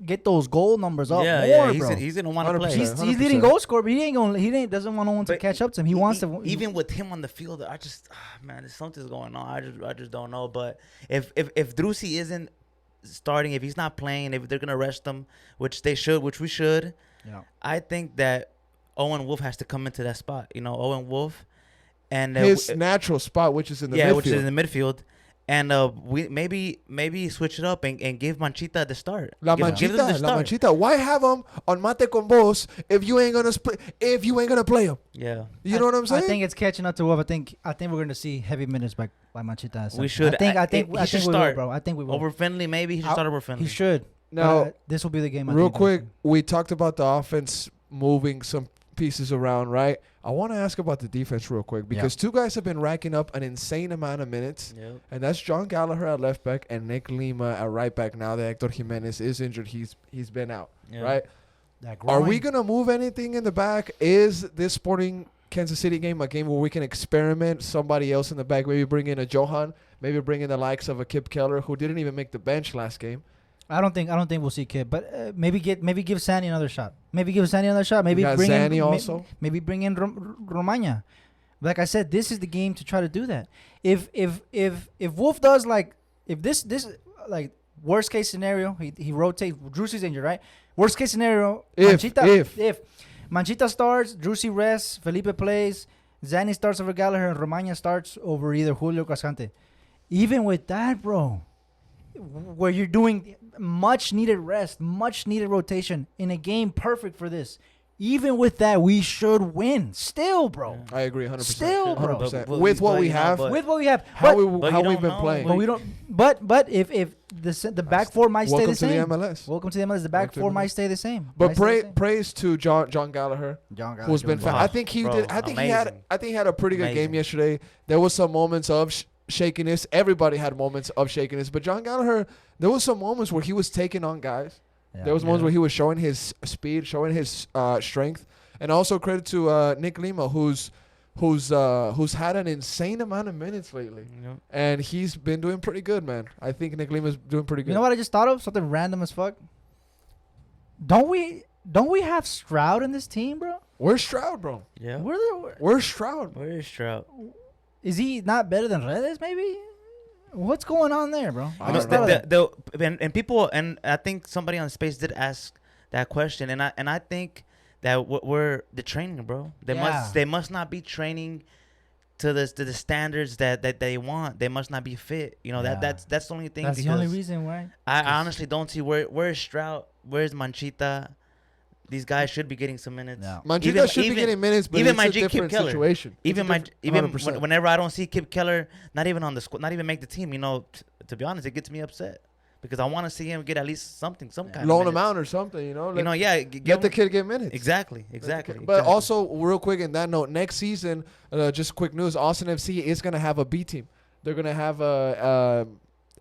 get those goal numbers up more, bro. He's going to want to play. He's leading goal scorer, but he doesn't want no one to catch up to him. He wants to. Even with him on the field, I just, man, something's going on. I just don't know. But if Driussi isn't starting, if he's not playing, if they're going to rest him, which we should, I think that Owen Wolf has to come into that spot. Owen Wolf, and his natural spot, which is in the midfield. Which is in the midfield, and we maybe switch it up and give Manchita the start. La Manchita. Why have him on Mate con Vos if you ain't gonna play him? Yeah, you know what I'm saying. I think it's catching up to Wolf. I think we're gonna see heavy minutes by Manchita. We should. I think we will, bro. I think we will. Over Finley, maybe he should start over Finley. He should. Now, this will be the game. Real quick, we talked about the offense moving some pieces around, right? I want to ask about the defense real quick because two guys have been racking up an insane amount of minutes, and that's John Gallagher at left back and Nick Lima at right back. Now that Hector Jimenez is injured, he's been out, right? Are we gonna move anything in the back? Is this Sporting Kansas City game a game where we can experiment somebody else in the back? Maybe bring in a Johan, maybe bring in the likes of a Kip Keller who didn't even make the bench last game. I don't think we'll see Kid, but maybe give Sandy another shot. Maybe bring Zanny in also. Maybe bring in Romagna. Like I said, this is the game to try to do that. If Wolf does if this worst case scenario, he rotates. Driussi's injured, right? Worst case scenario, if Manchita starts, Driussi rests, Felipe plays, Zanny starts over Gallagher, and Romagna starts over either Julio or Cascante. Even with that, bro, where you're doing much needed rest, much needed rotation in a game perfect for this. Even with that, we should win. Still, bro. I agree 100%. Still, bro. 100%. With what we have. How we've been playing. But we don't. But if the back four might stay the same. Welcome to the MLS. The back four might stay the same. But praise to John Gallagher, who's been. I think he did. I think he had a pretty good game yesterday. There was some moments of shakiness. Everybody had moments of shakiness, but John Gallagher, there was some moments where he was taking on guys. There was moments where he was showing his speed, showing his strength, and also credit to Nick Lima, who's had an insane amount of minutes lately, and he's been doing pretty good, man. I think Nick Lima's doing pretty good. You know what I just thought of? Something random as fuck. Don't we have Stroud in this team, bro? Where's Stroud, bro? Yeah. Where's Stroud? Where is Stroud? Is he not better than Redes, maybe? What's going on there, bro? And people, and I think somebody on Space did ask that question, and I think that we're the training, bro. They must not be training to the standards that they want. They must not be fit. That's the only thing. That's the only reason why. I honestly don't see where's Stroud, where's Manchita. These guys should be getting some minutes. Yeah. Manchita should be getting minutes, but even it's a different situation. Even whenever I don't see Kip Keller, not even on the squad, not even make the team. To be honest, it gets me upset because I want to see him get at least something, some kind Loan of him minutes. out or something, you know. Let The kid get minutes. Exactly. But also, real quick, in that note, next season, just quick news: Austin FC is gonna have a B team. They're gonna have a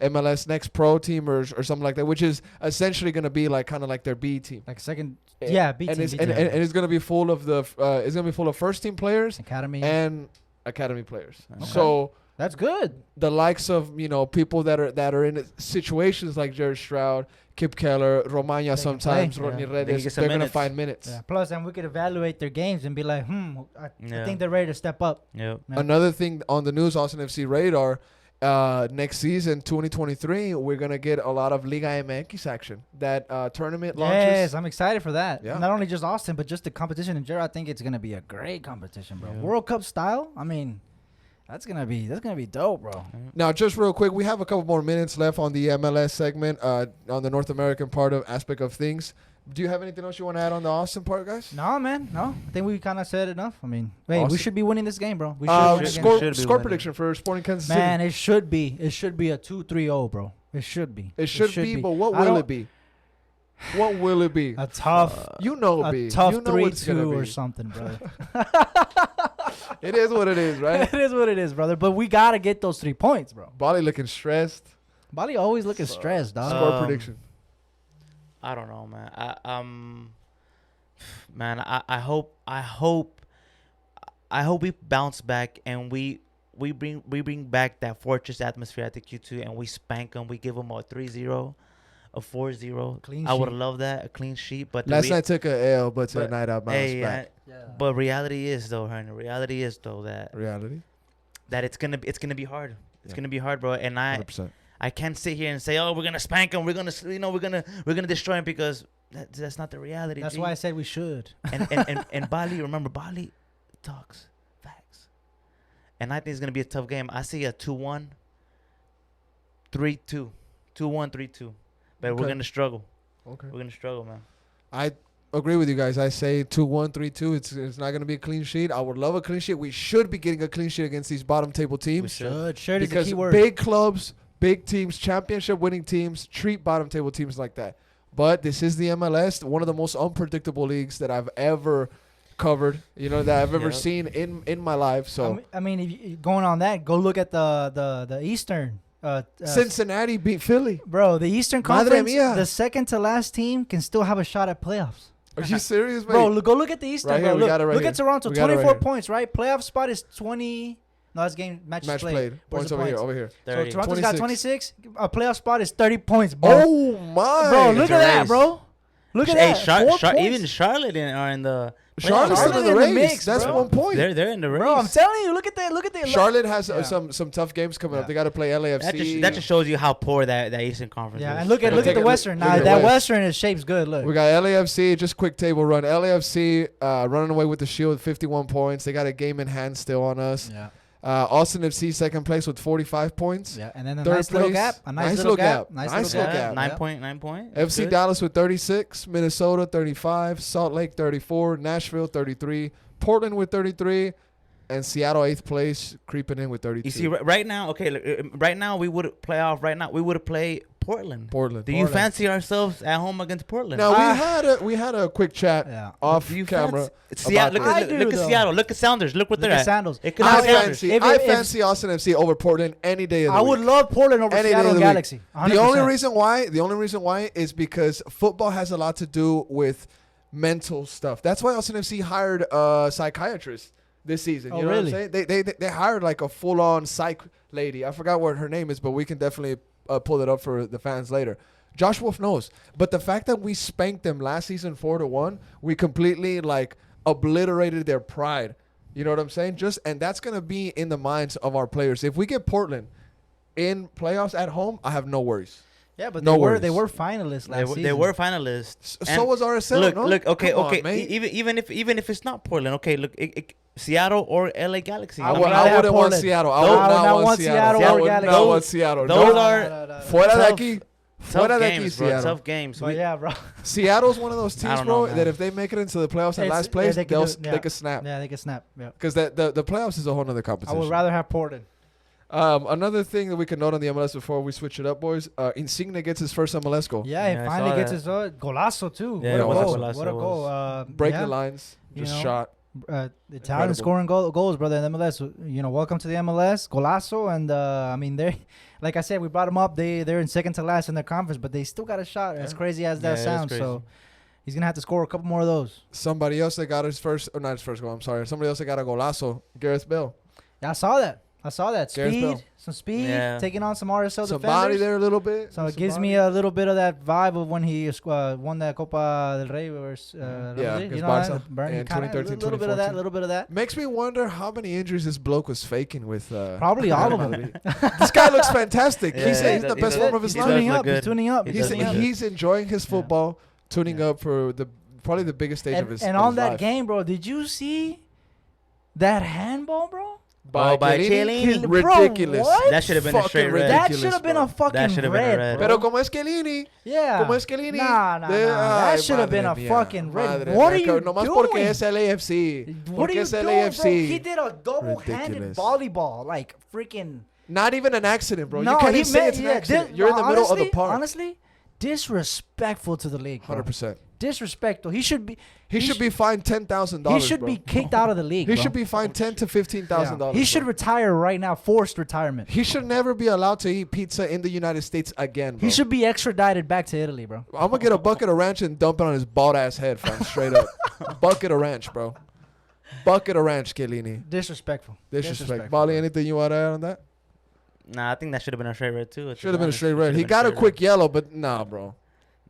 MLS Next Pro team or something like that, which is essentially gonna be like kind of like their B team. Like second, And- yeah, B and team. it's, and it's gonna be full of first team players Academy. and academy players. Okay. So That's good. the likes of people that are in situations like Jared Stroud, Kip Keller, Romagna, They can sometimes play, Rodney yeah. They can Redes, get some they're gonna minutes. find minutes. Yeah. Plus, and we could evaluate their games and be like, I Yeah. think they're ready to step up. Yep. Yeah. Another thing on the news, Austin FC radar, next season, 2023, we're gonna get a lot of Liga MX action. That tournament launches. Yes, I'm excited for that. Yeah. Not only just Austin, but just the competition in general. I think it's gonna be a great competition, bro. Yeah. World Cup style. I mean, that's gonna be dope, bro. Now, just real quick, we have a couple more minutes left on the MLS segment, on the North American aspect of things. Do you have anything else you want to add on the Austin part, guys? No, man, no. I think we kind of said enough. I mean, hey, we Austin. should be winning this game, bro. We should win again. should be Score winning. prediction for Sporting Kansas Man, City. it should be. It should be a 2-3-0, bro. It should be. It should be, but what I will don't- it be? What will it be? A tough, You know, a B. tough You know what it's gonna 3-2 or be. something, brother. It is what it is, right? It is what it is, brother. But we gotta get those 3 points, bro. Bali looking stressed. Bali always looking stressed, dog. Score Um, prediction. I don't know, man. I hope we bounce back and we bring back that fortress atmosphere at the Q2 and we spank them. We give them a 3-0, a 4-0. Clean I would sheet. love that, a clean sheet. But Last night took a L, but but- tonight I bounced hey, back. but reality is though, Hernan. Reality is though Reality. that it's gonna be hard. It's Yeah. gonna be hard, bro. And 100%. I can't sit here and say, oh, we're gonna spank them. We're gonna we're gonna destroy them because that's not the reality. That's G. why I said we should. and Bali, remember, Bali talks facts. And I think it's going to be a tough game. I see a 2-1, 3-2. 2-1, 3-2. But we're Okay. going to struggle. Okay. We're going to struggle, man. I agree with you guys. I say 2-1, 3-2. It's not going to be a clean sheet. I would love a clean sheet. We should be getting a clean sheet against these bottom table teams. should. Should is the Because key word. big clubs, big teams, championship winning teams treat bottom table teams like that. But this is the MLS, one of the most unpredictable leagues that I've ever covered, that I've ever Yep. seen in my life. So I mean, if you, going on that, go look at the Eastern. Cincinnati beat Philly. Bro, the Eastern Madre Conference, mia. the second to last team can still have a shot at playoffs. Are you serious, man? Bro, go look at the Eastern. Right bro. here, we Look, got it right look here. at Toronto, We got it right 24 here. points, right? Playoff spot is 20. No, that's matches played. Where's Points the over here, points? over here. So 30. Toronto's got 26. 26. A playoff spot is 30 points, bro. Oh my! Bro, look It's at a that, race. bro. Look at Hey, that. 4 points. even Charlotte are in the Charlotte's Charlotte in the in the race. mix, That's bro. 1 point. They're in the race. Bro, I'm telling you, look at that. Look at that. Charlotte has Yeah. some tough games coming up. Yeah. They got to play LAFC. that just shows you how poor that Eastern Conference Yeah, is. and look at Take the a Western. look Now at that West. Western is shapes good. Look. We got LAFC, just quick table run. LAFC running away with the Shield with 51 points. They got a game in hand still on us. Yeah. Austin FC second place with 45 points. Yeah, and then a Third nice little place. gap. A Nice little gap. Nice Nice little little gap. gap. 9 point. FC Good. Dallas with 36, Minnesota 35, Salt Lake 34, Nashville 33, Portland with 33, and Seattle 8th place creeping in with 32. You see, right now, okay, look, right now we would play off. Right now we would play Portland. Portland. Do you fancy ourselves at home against Portland? Now we had a quick chat Yeah. off Do you camera. Seattle, about look this. I at do, though. Seattle. Look at Sounders. Look what Look they're at at. Sandals. It could Now, be I Sounders. fancy Austin FC over Portland any day of the I week. would love Portland over Any day Seattle of and the week. Galaxy. The only 100%. reason why is because football has a lot to do with mental stuff. That's why Austin FC hired a psychiatrist this season. Oh, You know really? what I'm saying? They hired like a full on psych lady. I forgot what her name is, but we can definitely pull it up for the fans later. Josh Wolf knows. But the fact that we spanked them last season 4-1, we completely like obliterated their pride. You know what I'm saying? And that's gonna be in the minds of our players. If we get Portland in playoffs at home, I have no worries. Yeah, but No worries. they were finalists last season. They were finalists. So And was RSL. Look, no? look. Okay, Come on, okay. mate. Even if it's not Portland, okay. Look, Seattle or LA Galaxy. I I, would would, rather I have wouldn't want Portland. Seattle. I Those- would I would not want Seattle. I or would Galaxy. not want Seattle. Those No. are Fuera de tough- aquí. tough Fuera de aquí, games, bro. Seattle. Tough games. But yeah, bro. Seattle's one of those teams, don't bro, know, man. that if they make it into the playoffs in It's- last place, they can do it, yeah. they can snap. Yeah, they can snap. Yeah. Because the playoffs is a whole nother I competition. would rather have Portland. Another thing that we can note on the MLS before we switch it up, boys. Insigne gets his first MLS goal. Yeah, he Yeah, I finally saw gets that. his golazo too. Yeah, what a goal! golazo What a goal! Break yeah. the lines. You Just know, shot. Italian Incredible. scoring goals, brother, in MLS. You know, welcome to the MLS, golazo, and I mean, they, like I said, we brought them up. They're in second to last in their conference, but they still got a shot. As Yeah. crazy as that Yeah, it is sounds, crazy. so he's gonna have to score a couple more of those. Somebody else that got his first, or not his first goal. I'm sorry. Somebody else that got a golazo. Gareth Bale. Yeah, I saw that. Gareth Speed, Bale. some speed, Yeah. taking on some RSL Somebody defenders. there a little bit. So it gives me a little bit of that vibe of when he won the Copa del Rey versus Yeah, you against know, Barca Bernie, in kinda, 2013, little bit of that, 2014. little bit of that. Makes me wonder how many injuries this bloke was faking with. Probably all of them. This guy looks fantastic. Yeah, he's he in does- the he best does- form of his he He's does life. tuning look up. He's good. tuning up. He He's does tuning look up. He's enjoying his Yeah. football, tuning Yeah. up for probably the biggest stage of his And of on his that life. game, bro, did you see that handball, bro? By Chiellini? Chiellini? Bro, Ridiculous. what? That should have been a Fucking straight red. That ridiculous, should have been bro. a fucking That should have been a red, red. bro. Pero como es Chiellini, Yeah. como es Chiellini. Nah. That should have been a fucking red. Madre What are mía, you nomás doing? porque es LAFC. What are Porque you es doing, bro? LAFC. He did a double-handed Ridiculous. volleyball, like freaking. Not even an accident, bro. No, you can't he even say meant- it's an yeah, accident. You're in the middle of the honestly- park. Honestly, disrespectful to the league. Bro. 100%. Disrespectful. He should be. He should be fined $10,000. He should bro. be kicked out of the league. He bro. should be fined $10,000 to $15,000. He should bro. retire right now. Forced retirement. He should never be allowed to eat pizza in the United States again, bro. He should be extradited back to Italy, bro. I'm gonna get a bucket of ranch and dump it on his bald ass head, fam. Straight up. Bucket of ranch, bro. Bucket of ranch, Chiellini. Disrespectful. Disrespect. Bali, anything you want to add on that? Nah, I think that should have been a straight red too. to Should be have been a honest. straight It red. should've He been got a straight quick yellow, but nah, bro. red.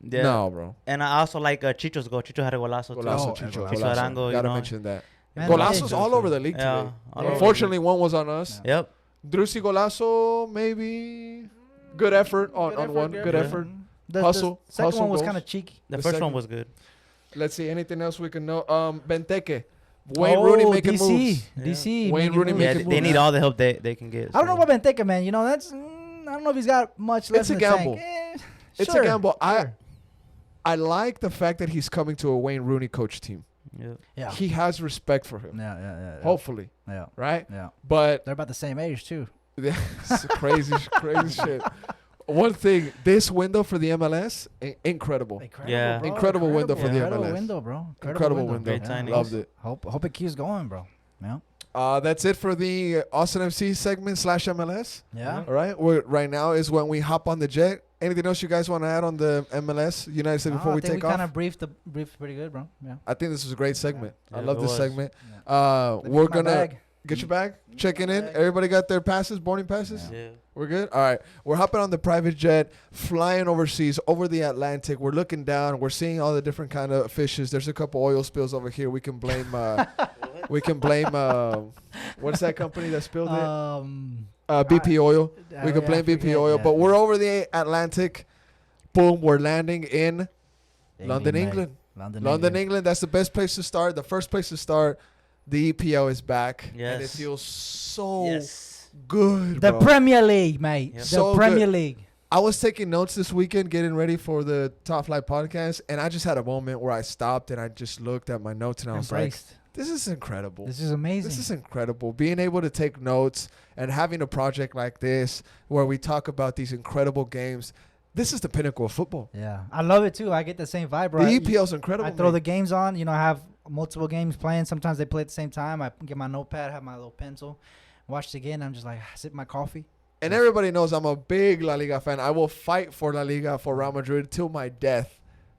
Yeah. No, bro. And I also like Chicho's goal. Chicho had a golazo too. Golazo, Oh, Chicho. Chicho Golazo. Arango, you Gotta know. mention that. Man, Golazos hey, all over the league Yeah, today. all over. Unfortunately, one was on us. Yep. Driussi Golazo, maybe. Good effort on one. Good effort. The second Hustle one was goals. kind of cheeky. The The first second- one was good. Let's see. Anything else we can know? Benteke. Wayne Rooney making DC. moves. DC. Wayne making Rooney moves. Yeah, making they moves. need all the help they can get. I don't know so. about Benteke, man. You know, that's. I don't know if he's got much left It's in a the gamble. tank. It's Sure, a gamble. sure. I like the fact that he's coming to a Wayne Rooney coach team. Yep. Yeah. He has respect for him. Yeah. Hopefully, Yeah. right? Yeah. But They're about the same age too. it's crazy, crazy shit. One thing, this window for the MLS, incredible. Yeah. bro. Incredible window for the Incredible MLS. window, bro. Incredible window. Great timing. Loved it. Hope it keeps going, bro. Yeah. That's it for the Austin FC segment / MLS. Yeah. All right. Right now is when we hop on the jet. Anything else you guys want to add on the MLS United States before I we think take we off? kind of briefed pretty good, bro. Yeah. I think this was a great segment. I Yeah, love it this was. segment. Let me We're get my gonna bag. get your bag, checking in. Bag. Everybody got their passes, boarding passes. Yeah. We're good. All right. We're hopping on the private jet, flying overseas over the Atlantic. We're looking down. We're seeing all the different kind of fishes. There's a couple oil spills over here. We can blame. We can blame. What's that company that spilled it? BP Oil. We can blame BP Oil. But we're over the Atlantic. Boom. We're landing in London, England. London, England. That's the best place to start. The first place to start. The EPL is back. And it Yes. feels so Yes. good. The bro. Premier League, mate. Yep. The So Premier good. League. I was taking notes this weekend, getting ready for the Top Flight podcast, and I just had a moment where I stopped and I just looked at my notes and I was Embraced. like, "This is incredible. This is amazing. This is incredible. Being able to take notes and having a project like this where we talk about these incredible games. This is the pinnacle of football. Yeah, I love it too. I get the same vibe, bro. The EPL is incredible. I throw man. the games on. You know, I have multiple games playing. Sometimes they play at the same time. I get my notepad, have my little pencil, watch the game. I'm just like sip my coffee. And everybody knows I'm a big La Liga fan. I will fight for La Liga, for Real Madrid till my death.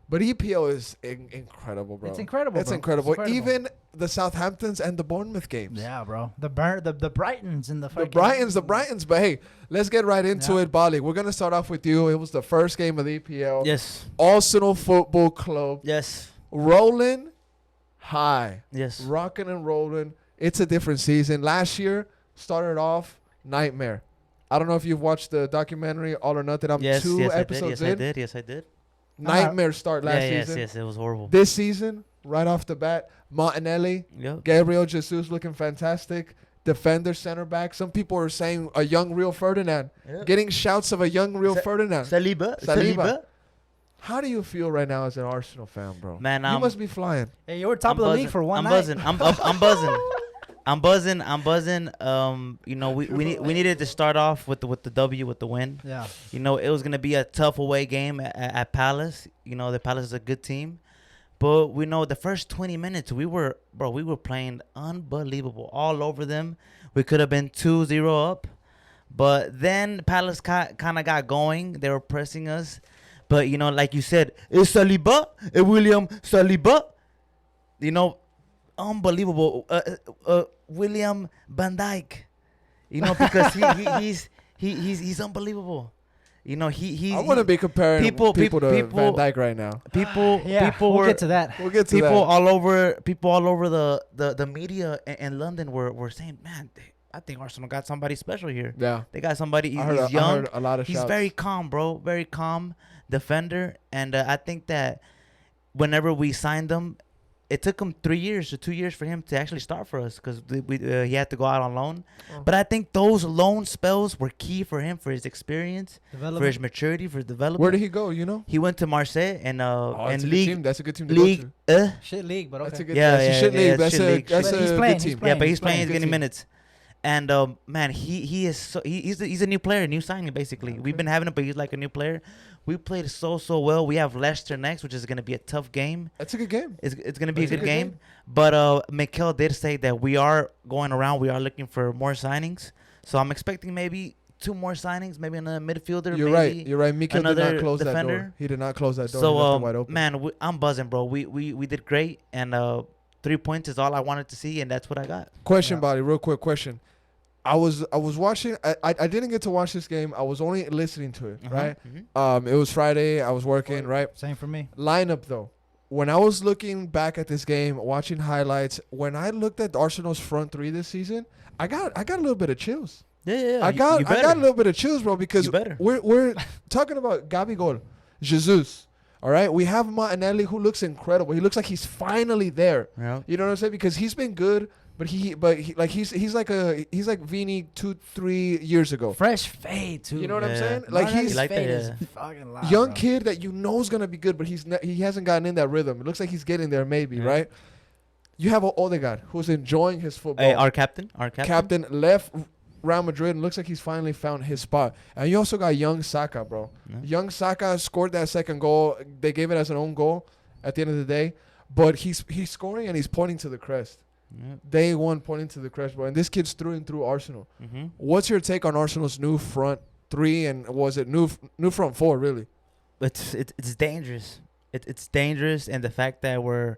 But EPL is incredible, bro. It's incredible. It's bro. incredible. It's incredible. Even the Southamptons and the Bournemouth games. Yeah, bro. The Brightons and the The Brightons. But hey, let's get right into Yeah. it, Bali. We're going to start off with you. It was the first game of the EPL. Yes. Arsenal Football Club. Yes. Rolling high. Yes. Rocking and rolling. It's a different season. Last year started off nightmare. I don't know if you've watched the documentary All or Nothing. I'm Yes. two Yes, episodes I in. did. Yes, I did. Nightmare start last Yes. season. Yes. It was horrible. This season, right off the bat, Martinelli, Yep. Gabriel Jesus looking fantastic. Defender, center back. Some people are saying a young Rio Ferdinand. Yep. Getting shouts of a young Rio Ferdinand. Saliba. How do you feel right now as an Arsenal fan, bro? Man, you must be flying. Hey, you were top I'm of the buzzing. league for one I'm night. buzzing. I'm buzzing. I'm buzzing. We needed to start off with the W, with the win. Yeah. It was gonna be a tough away game at Palace. The Palace is a good team, but we know the first 20 minutes we were playing unbelievable all over them. We could have been 2-0 up, but then Palace kind of got going. They were pressing us, but like you said, it's Saliba, William Saliba. Unbelievable. William Van Dijk. Because he's unbelievable. He's. I want to be comparing people to Van Dijk right now. People we'll get to that. We'll get to people that. all over the media in London were saying, man, I think Arsenal got somebody special here. Yeah. They got somebody. He's I young. heard a lot of He's shouts. very calm, bro. Very calm defender. And I think that whenever we signed him, it took him 3 years or 2 years for him to actually start for us because he had to go out on loan. Oh. But I think those loan spells were key for him, for his experience, for his maturity, for his development. Where did he go? He went to Marseille and League. That's a good team to League. go to. Shit league, but okay. That's a good. Yeah, that's a shit yeah, league. that's That's shit a league. that's But he's a playing, good he's team. playing. Yeah, but he's playing. he's Good getting team. minutes. And man, he is so he's a new player, new signing basically. Okay. We've been having him, but he's like a new player. We played so well. We have Leicester next, which is gonna be a tough game. That's a good game. It's gonna be That's a good game. But Mikel did say that we are going around. We are looking for more signings. So I'm expecting maybe 2 more signings, maybe another midfielder. You're maybe right. You're right. Mikel did another not close that defender. door. He did not close that door. He left So it wide open. man, I'm buzzing, bro. We did great, and 3 points is all I wanted to see, and that's what I got. Question, Yeah. Body. Real quick question. I was watching. I didn't get to watch this game. I was only listening to it. Right. Mhm. It was Friday. I was working. Right. Same for me. Lineup though. When I was looking back at this game, watching highlights, when I looked at Arsenal's front three this season, I got a little bit of chills. Yeah. I got a little bit of chills, bro, because You better. we're talking about Gabigol, Jesus. All right, we have Martinelli, who looks incredible. He looks like he's finally there. Yeah. You know what I'm saying? Because he's been good, but he's like Vini 2-3 years ago. Fresh fade too. You know what I'm Yeah. saying? Like Martinelli's he's like fade that, is yeah. fucking loud, young bro. kid that you know is gonna be good, but he hasn't gotten in that rhythm. It looks like he's getting there, maybe, Yeah. right? You have Odegaard, who's enjoying his football. Hey, our captain. Captain left Real Madrid and looks like he's finally found his spot. And you also got young Saka, bro. Yeah. Young Saka scored that second goal. They gave it as an own goal at the end of the day, but he's scoring and he's pointing to the crest. Yeah. Day one pointing to the crest, bro. And this kid's through and through Arsenal. Mm-hmm. What's your take on Arsenal's new front three and was it new front four really? It's dangerous. It's dangerous, and the fact that we're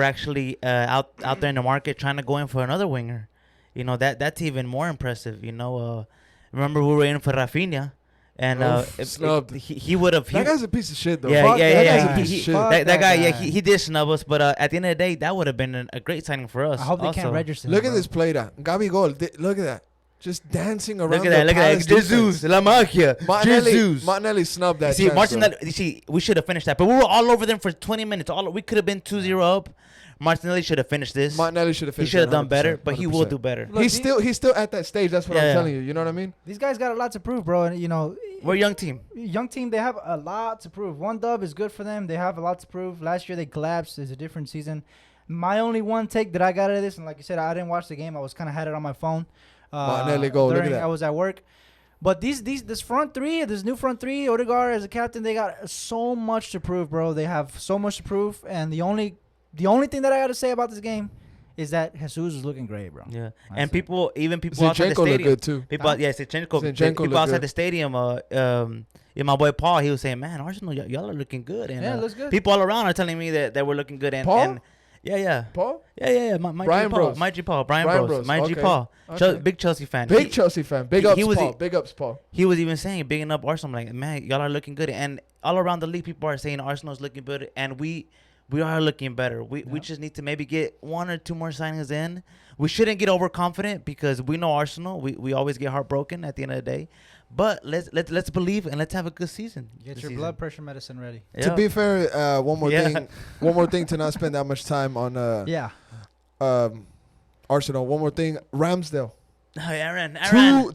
actually out there in the market trying to go in for another winger, that's even more impressive. Remember we were in for Rafinha, and snubbed. he would have. That guy's a piece of shit, though. Yeah, Fuck yeah, that yeah, guy's a yeah. piece of shit. That guy, yeah, he did snub us, but at the end of the day, that would have been a great signing for us. I hope they also. can't register. Look him, at bro. this play down. Gabigol, look at that. Just dancing around. Look at that! Look at that! Jesus, la magia, Jesus. Martinelli snubbed that. See, chance, Martinelli. We should have finished that, but we were all over them for 20 minutes. We could have been 2-0 up. Martinelli should have finished this. Martinelli should have He finished. should have that done better, 100%, but he will 100%. do better. Look, He's still at that stage. That's what I'm Yeah. telling you. You know what I mean? These guys got a lot to prove, bro. And We're a young team. young team, they have a lot to prove. One dub is good for them. They have a lot to prove. Last year they collapsed. It's a different season. My only one take that I got out of this, and like you said, I didn't watch the game. I was kind of had it on my phone. Martinelli goal, look at that. I was at work. But this new front three, Odegaard as a captain, they got so much to prove, bro. They have so much to prove, and the only thing that I got to say about this game is that Jesus is looking great, bro. Yeah, That's and it. people outside the Zinchenko looked stadium. good too. People, Huh? yeah, Zinchenko. Zinchenko People looked outside good. the stadium. My boy Paul, he was saying, "Man, Arsenal, y'all are looking good." And Yeah, it looks good. people all around are telling me that we're looking good. And, Paul? and yeah. Paul, My Brian G Paul, Bros. my G Paul, Brian Brian Bros, Bros, my G okay. Paul, Okay. big Chelsea fan. big Chelsea fan. Big he ups, was Paul. the- Big ups, Paul. He was even saying, bigging up Arsenal, like, man, y'all are looking good. And all around the league, people are saying Arsenal's looking good, and we are looking better. We just need to maybe get 1 or 2 more signings in. We shouldn't get overconfident because we know Arsenal. We always get heartbroken at the end of the day. But let's believe and let's have a good season. Get this your season. blood pressure medicine ready. Yeah. To be fair, one more Yeah. thing. One more thing to not spend that much time on Yeah. Arsenal. One more thing. Ramsdale. Oh, Aaron.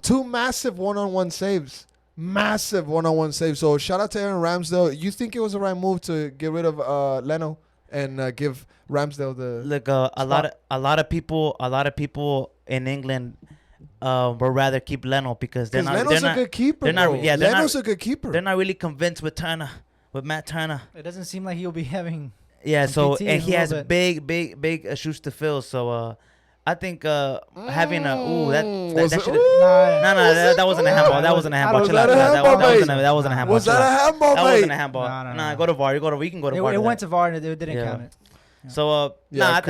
Two massive one-on-one saves. Massive one-on-one saves. So shout out to Aaron Ramsdale. You think it was the right move to get rid of Leno and give Ramsdale the Look, a lot of people in England would rather keep Leno because they're not. Leno's They're a not. good keeper. They're not. Bro. Yeah, they're Leno's not. a good keeper. They're not really convinced with Matt Turner. It doesn't seem like he'll be having. Yeah, some so PT and a he has little bit. big shoes to fill. So I think having that Was that it- should. Ooh, No, that wasn't a handball. That wasn't a handball. Was Chill that out. a handball, mate? That wasn't a handball. Was Chill that out. a handball, That mate? wasn't a handball. No. Nah, go to VAR. We can go to VAR. It went to VAR and it didn't Yeah. count it. So Yeah,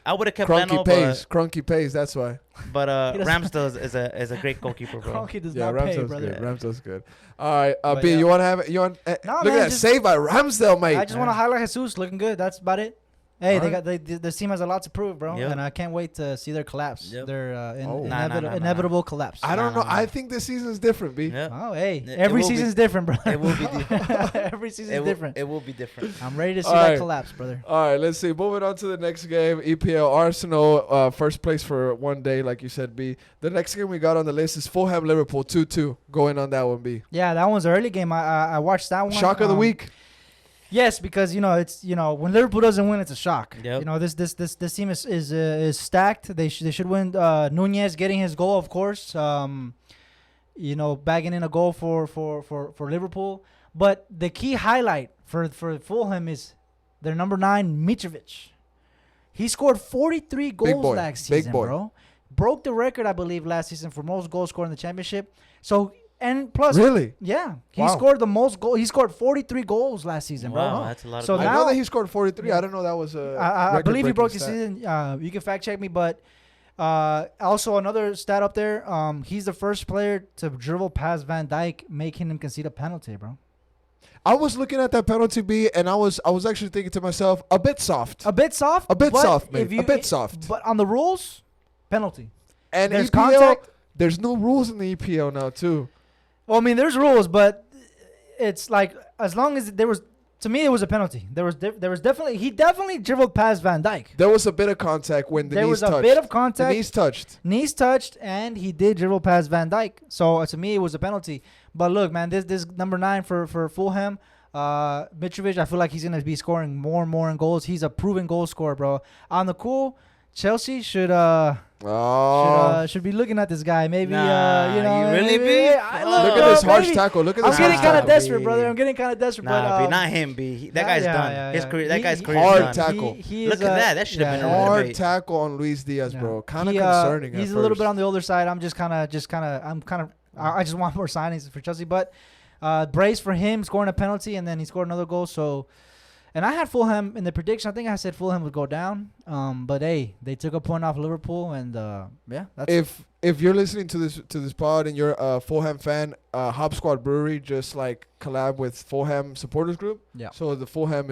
I would have kept Crunky Leno, pays. Crunky pays. That's why. but He doesn't- Ramsdale is a great goalkeeper, bro. Kroenke does Yeah, not pay, Ramsdale's brother. good. Ramsdale's good. All right, But B, yeah. you want to have it? No, Look at man, that just- save by Ramsdale, mate. I just want to highlight Jesus looking good. That's about it. Hey, All they right. got the team has a lot to prove, bro, Yep. and I can't wait to see their collapse. Yep. Their Oh. inevitable collapse. I don't Nah, know. nah, nah. I think this season's different, B. Yeah. Oh, hey, It every will be- season's different, bro. It will be different. Every season's different. It will be different. I'm ready to see All that right. collapse, brother. All right, let's see. Moving on to the next game. EPL Arsenal, first place for one day, like you said, B. The next game we got on the list is Fulham Liverpool 2-2. Going on that one, B. Yeah, that one's an early game. I watched that one. Shock of the week. Yes, because it's when Liverpool doesn't win, it's a shock. Yep. This team is stacked. They should win. Nunez getting his goal, of course. Bagging in a goal for Liverpool. But the key highlight for Fulham is their number 9 Mitrovic. He scored 43 goals boy. last Big season, boy. bro. Broke the record, I believe, last season for most goals scored in the championship. So and plus, Really? yeah, he Wow. scored the most goal. He scored 43 goals last season, bro. Wow, that's a lot of So goals. I now- know that he scored 43. I don't know that was a I believe he broke the record-breaking season. You can fact check me, but also another stat up there. He's the first player to dribble past Van Dijk, making him concede a penalty, bro. I was looking at that penalty, B, and I was actually thinking to myself, a bit soft. A bit soft. A bit but soft, mate. if you- A bit soft. But on the rules, penalty. And there's EPL, contact. there's no rules in the EPL now, too. Well, I mean, there's rules, but it's like as long as there was. To me, it was a penalty. There was definitely he dribbled past Van Dijk. There was a bit of contact when the There knees was touched. a bit of The contact. knees touched. touched, and he did dribble past Van Dijk. So to me, it was a penalty. But look, man, this number 9 for Fulham, Mitrovic, I feel like he's gonna be scoring more and more in goals. He's a proven goal scorer, bro. On the cool, Chelsea should be looking at this guy. Maybe Nah, you really maybe, be? Look at this harsh tackle. Look at I'm this getting harsh kind of tackle. desperate, brother. I'm getting kind of desperate. Nah, but B, not him, B. That guy's yeah, done. yeah, His yeah. career. That guy's He- career Hard is done. tackle. He Look is, at that. That should have yeah, been a yeah. red. Hard Mate. tackle on Luis Diaz, Yeah. bro. Kind of He, concerning. He's at a little first. bit on the older side. I just want more signings for Chelsea. But brace for him scoring a penalty, and then he scored another goal. So, and I had Fulham in the prediction. I think I said Fulham would go down. But hey, they took a point off Liverpool, and yeah, that's If you're listening to this pod and you're a Fulham fan, Hop Squad Brewery just like collab with Fulham supporters group. yeah, So the Fulham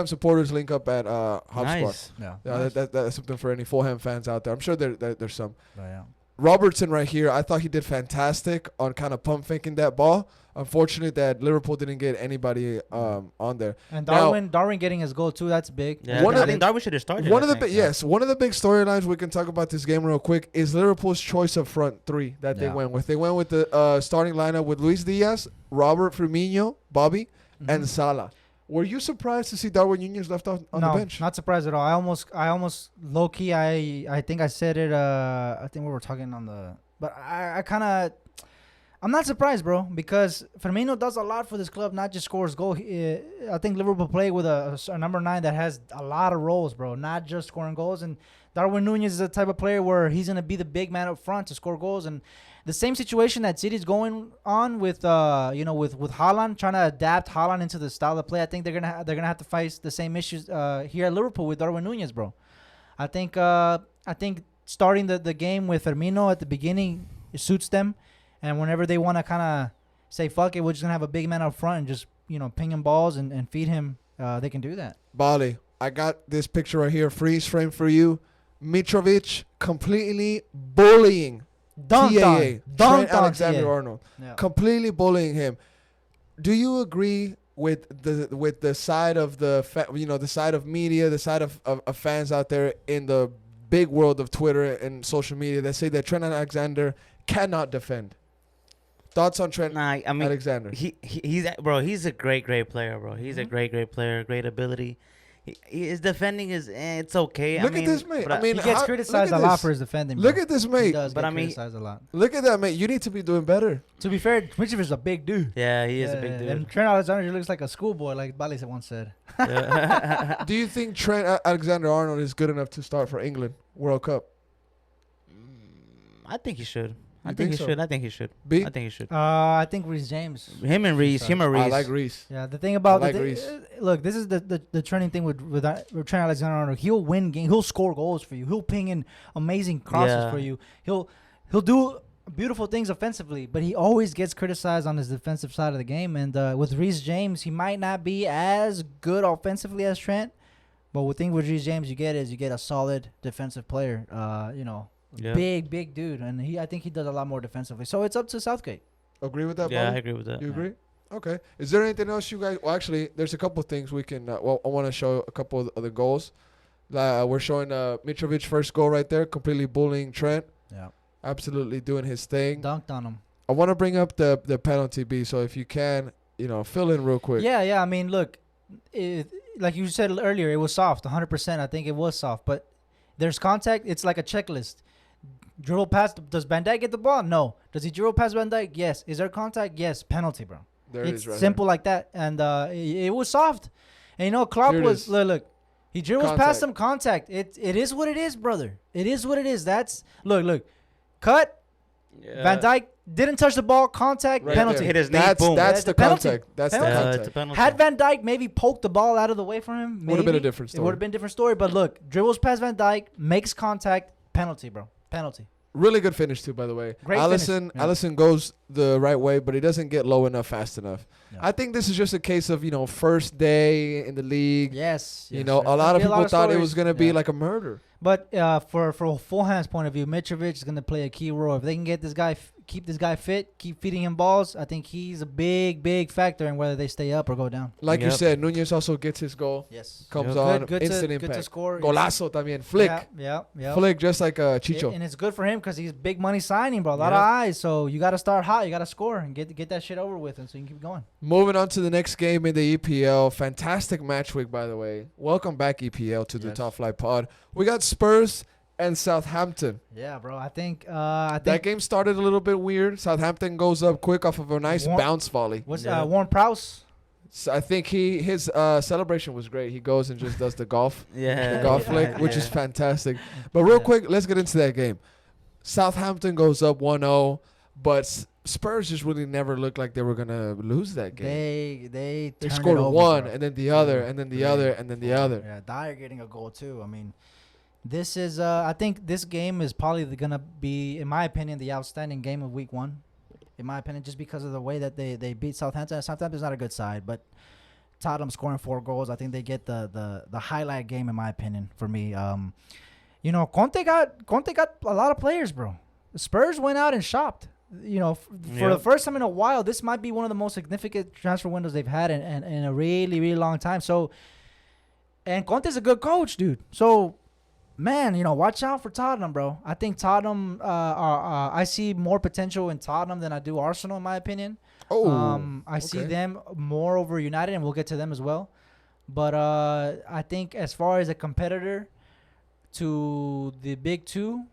supporters link up at Hop Squad. Nice. yeah, Yeah, that's something for any Fulham fans out there. I'm sure there's some. yeah. Robertson right here, I thought he did fantastic on kind of pump faking that ball. Unfortunate that Liverpool didn't get anybody on there. And Now- Darwin getting his goal too. That's big. Yeah, One I of think Darwin should have started. One I of the think, one of the big storylines we can talk about this game real quick is Liverpool's choice of front three that they Yeah. went with. They went with the starting lineup with Luis Diaz, Robert Firmino, Bobby, Mhm. and Salah. Were you surprised to see Darwin Nunez left on no, the bench? not surprised at all. I almost low key. I think I said it. I think we were talking on the. But I kind of. I'm not surprised, bro, because Firmino does a lot for this club, not just scores goal. I think Liverpool play with a number 9 that has a lot of roles, bro, not just scoring goals. And Darwin Nunez is the type of player where he's going to be the big man up front to score goals. And the same situation that City's going on with, with Haaland, trying to adapt Haaland into the style of play. I think they're gonna have to face the same issues here at Liverpool with Darwin Nunez, bro. I think starting the game with Firmino at the beginning, it suits them. And whenever they want to kind of say, fuck it, we're just going to have a big man up front and just, ping him balls and feed him, they can do that. Bali, I got this picture right here, freeze frame for you. Mitrovic completely bullying TAA, Trent Alexander-Arnold. Yeah. Completely bullying him. Do you agree with the side of the side of media, the side of fans out there in the big world of Twitter and social media that say that Trent Alexander cannot defend? Thoughts on Trent Nah, I mean, Alexander? he's a great player, bro. He's a great player, great ability. his defending is it's okay. Look at this mate. but I mean, He gets how- criticized look a at lot this. for his defending. Look bro. at this He mate. does But get I mean- criticized a lot. Look at that mate. You need to be doing better. To be fair, Mitchell is a big dude. Yeah, he is a big Yeah, dude. And Trent Alexander looks like a schoolboy, like Bali once said. Yeah. Do you think Trent Alexander-Arnold is good enough to start for England World Cup? I think he should. I You think he think so? should. I think he should. B? I think he should. I think Reece James. Him and Reese. Him and Reese. I like Reese. Yeah, the thing about like the Reece. look, this is the trending thing with Trent Alexander-Arnold. He'll win games. He'll score goals for you. He'll ping in amazing crosses Yeah. for you. He'll do beautiful things offensively, but he always gets criticized on his defensive side of the game. And with Reece James, he might not be as good offensively as Trent, but the thing with Reece James, you get a solid defensive player. Yeah. Big dude, and I think he does a lot more defensively. So it's up to Southgate. Agree with that, Yeah, I Bobby? agree with that. You agree? Okay. Is there anything else you guys? Well, actually, there's a couple of things we can. I want to show a couple of the goals. We're showing Mitrovic first goal right there, completely bullying Trent. Yeah, Absolutely doing his thing. dunked on him. I want to bring up the penalty B. So if you can, fill in real quick. Yeah. I mean, look, like you said earlier, it was soft, 100%. I think it was soft, but there's contact. It's like a checklist. Dribble pass. Does Van Dijk get the ball? No. Does he dribble past Van Dijk? Yes. Is there contact? Yes. Penalty, bro. There it It's is right simple like that, and it was soft. And Klopp Here it was is. look. He dribbles Contact. past some contact. It is what it is, brother. It is what it is. That's look. Cut. Yeah. Van Dijk didn't touch the ball. Contact. Right penalty. there. Hit his knee, That's boom. that's The the penalty. contact. That's Penalty. the Yeah, it's a contact. penalty. Had Van Dijk maybe poked the ball out of the way from him, Would have been a maybe, different it story. would have been a different story. But look, dribbles past Van Dijk, makes contact, penalty, bro. Penalty. Really good finish too, by the way. Great Allison finish. Yeah. Allison goes the right way, but he doesn't get low enough fast enough. Yeah. I think this is just a case of first day in the league. Yes. You yes, know, there's a lot gonna of be people thought it was stories. gonna be Yeah. like a murder. But for Fulham's point of view, Mitrovic is going to play a key role. If they can get this guy, keep this guy fit, keep feeding him balls, I think he's a big factor in whether they stay up or go down. Like you Yep. said, Nunez also gets his goal, Yes. comes Yep. on, Good instant to impact. score. Golazo también, flick, Yeah. flick, just like Chicho. And it's good for him because he's big money signing, bro. A lot Yep. of eyes. So you got to start hot. You got to score and get that shit over with, and so you can keep going. Moving on to the next game in the EPL. Fantastic match week, by the way. Welcome back, EPL, to the Yes. Top Flight Pod. We got Spurs and Southampton. Yeah, bro. I think That game started a little bit weird. Southampton goes up quick off of a nice bounce volley. was Yeah. Warren Prowse. So I think his celebration was great. He goes and just does the golf, Yeah. the golf yeah, flick, which is yeah. fantastic. But real Yeah. quick, let's get into that game. Southampton goes up 1-0, but Spurs just really never looked like they were gonna lose that game. They They turned it scored over, one, bro. and then the other, and then the other, and then the other. Yeah, Dyer getting a goal too. I mean, this is I think this game is probably gonna be, in my opinion, the outstanding game of week one. In my opinion, just because of the way that they beat Southampton. Southampton's not a good side, but Tottenham scoring 4 goals. I think they get the highlight game in my opinion for me. Conte got a lot of players, bro. The Spurs went out and shopped. For the Yep. first time in a while, this might be one of the most significant transfer windows they've had in a really long time. So, and Conte's a good coach, dude. So, man, watch out for Tottenham, bro. I think Tottenham I see more potential in Tottenham than I do Arsenal, in my opinion. I see okay. them more over United, and we'll get to them as well. But I think as far as a competitor to the big two,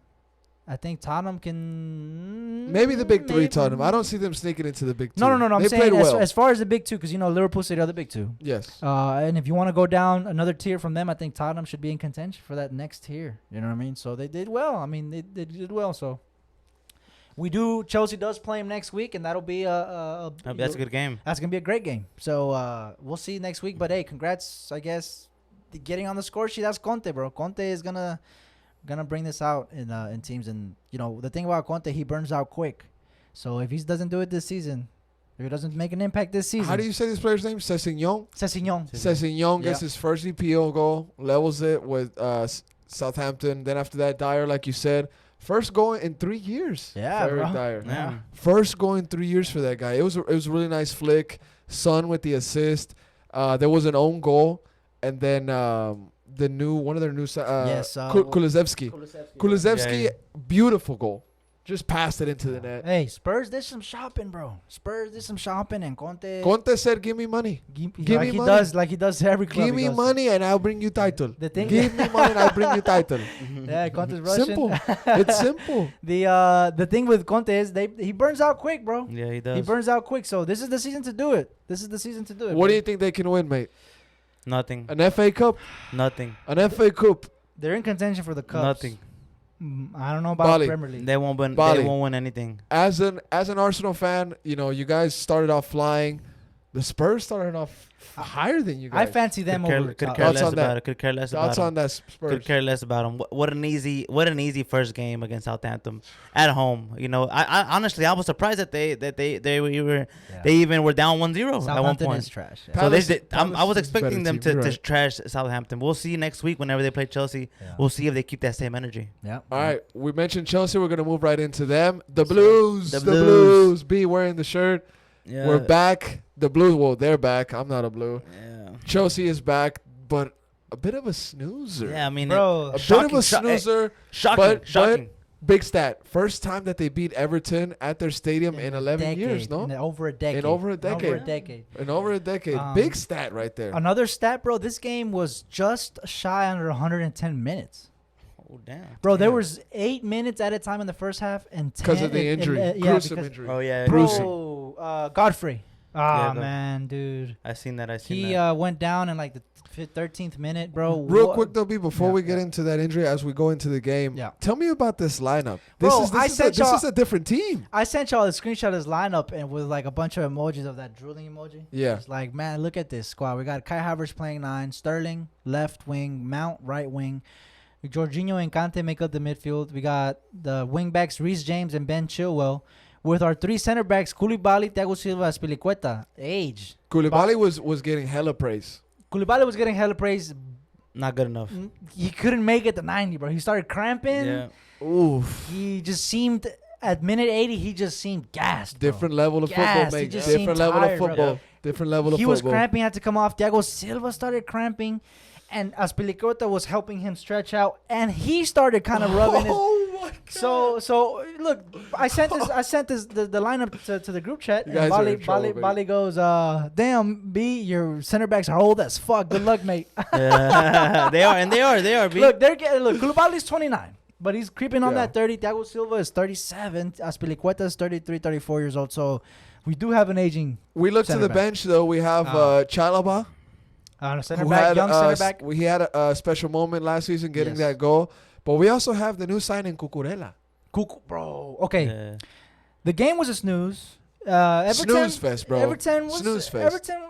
I think Tottenham can Maybe the big three, maybe- Tottenham. I don't see them sneaking into the big two. No. I'm They saying played well. as far as the big two, because Liverpool say the other big two. Yes. And if you want to go down another tier from them, I think Tottenham should be in contention for that next tier. You know what I mean? So they did well. I mean, they did well. So Chelsea does play him next week, and that'll be That's a good game. That's gonna be a great game. So we'll see next week. But hey, congrats, I guess, getting on the score sheet. That's Conte, bro. Conte is gonna bring this out in teams, and the thing about Conte, he burns out quick. So if he doesn't do it this season, if he doesn't make an impact this season, How do you say this player's name? Sessegnon? Sessegnon. Sessegnon gets Yeah. his first EPL goal, levels it with Southampton. Then after that, Dyer, like you said, first goal in 3 years. Yeah, for Eric bro. Dyer. Yeah. First goal in 3 years for that guy. It was a really nice flick. Son with the assist. There was an own goal, and then one of their new Yes, Kulusevski. Kulusevski, Yeah. beautiful goal. Just passed it into the net. Hey, Spurs did some shopping, bro. Spurs did some shopping, and Conte said, "Give me money. Give me he money. does, like he does to every club. Give he me goes money, and I'll bring you title. The thing, Give me money, and I'll bring you title. yeah, Conte's Russian. Simple. It's simple. The thing with Conte is he burns out quick, bro. Yeah, he does. He burns out quick. So this is the season to do it. What do you think they can win, mate? Nothing. An FA Cup? Nothing. An FA Cup? They're in contention for the cups. Nothing. I don't know about Bali. Premier League. They won't win. Bali. They won't win anything. As an Arsenal fan, you know, you guys started off flying. The Spurs started off higher than you I guys. fancy them over. Could Top. care Thoughts less on that? about it. Could care less about Thoughts it. on that Spurs? Could care less about them. What an easy first game against Southampton at home. You know, I honestly I was surprised that they even were down 1-0 at one Southampton point. is trash. Yeah. So Palace- I Palace was is a better expecting them team, you're to right. trash Southampton. We'll see next week whenever they play Chelsea. Yeah. We'll see if they keep that same energy. Yeah. All right, we mentioned Chelsea. We're gonna move right into them. The Blues. The The Blues. Blues. B wearing the shirt. Yeah. We're back. The Blues. Well, they're back. I'm not a Blue. Yeah. Chelsea is back, but a bit of a snoozer. Yeah, I mean, Bro, A bit of shocking, a snoozer. shocking. But big stat. First time that they beat Everton at their stadium in 11 years, no? In over a decade. In over a decade. In over a decade. Big stat right there. Another stat, bro. This game was just shy under 110 minutes. Oh damn. Bro, there was 8 minutes at a time in the first half and 10 Because of the injury. Gruesome because, injury. Oh yeah. Bro, Godfrey. Ah, Yeah, man, dude. I seen that. He went down in like the 13th minute, bro. Real What- quick though, B, before Yeah, we get yeah. into that injury, as we go into the game, Yeah. tell me about this lineup. Bro, This is a different team. I sent y'all a screenshot of his lineup and with like a bunch of emojis of that drooling emoji. Yeah. It's like, man, look at this squad. We got Kai Havertz playing 9, Sterling left wing, Mount right wing, Jorginho and Kante make up the midfield. We got the wing backs Reece James and Ben Chilwell. With our 3 center backs, Koulibaly, Thiago Silva, Spilicueta. Age. Koulibaly was getting hella praise. Koulibaly was getting hella praise. not good enough. He couldn't make it to 90, bro. He started cramping. Yeah. Oof. He just seemed, at minute 80, he just seemed gassed, bro. Different level of Gassed. football, He mate. just Different seemed level tired, of bro. football. Different level of He football. was cramping, had to come off. Thiago Silva started cramping. And Aspilicueta was helping him stretch out. And he started kind of rubbing his... Oh my God. So look, I sent the lineup to the group chat, You and guys are in trouble, Bali goes, damn, B, your center backs are old as fuck. Good luck, mate. Yeah. they are. B. look, Koulibaly's 29, but he's creeping on Yeah. that 30. Thiago Silva is 37. Aspilicueta is 33, 34 years old. So we do have an aging We look to center the back. bench though. We have Chalaba, center who back, had young center back. he had a special moment last season getting Yes. that goal. But we also have the new signing Cucurella. Bro, okay. Yeah. The game was a snooze. Everton, Snooze fest, bro. Snooze fest. Everton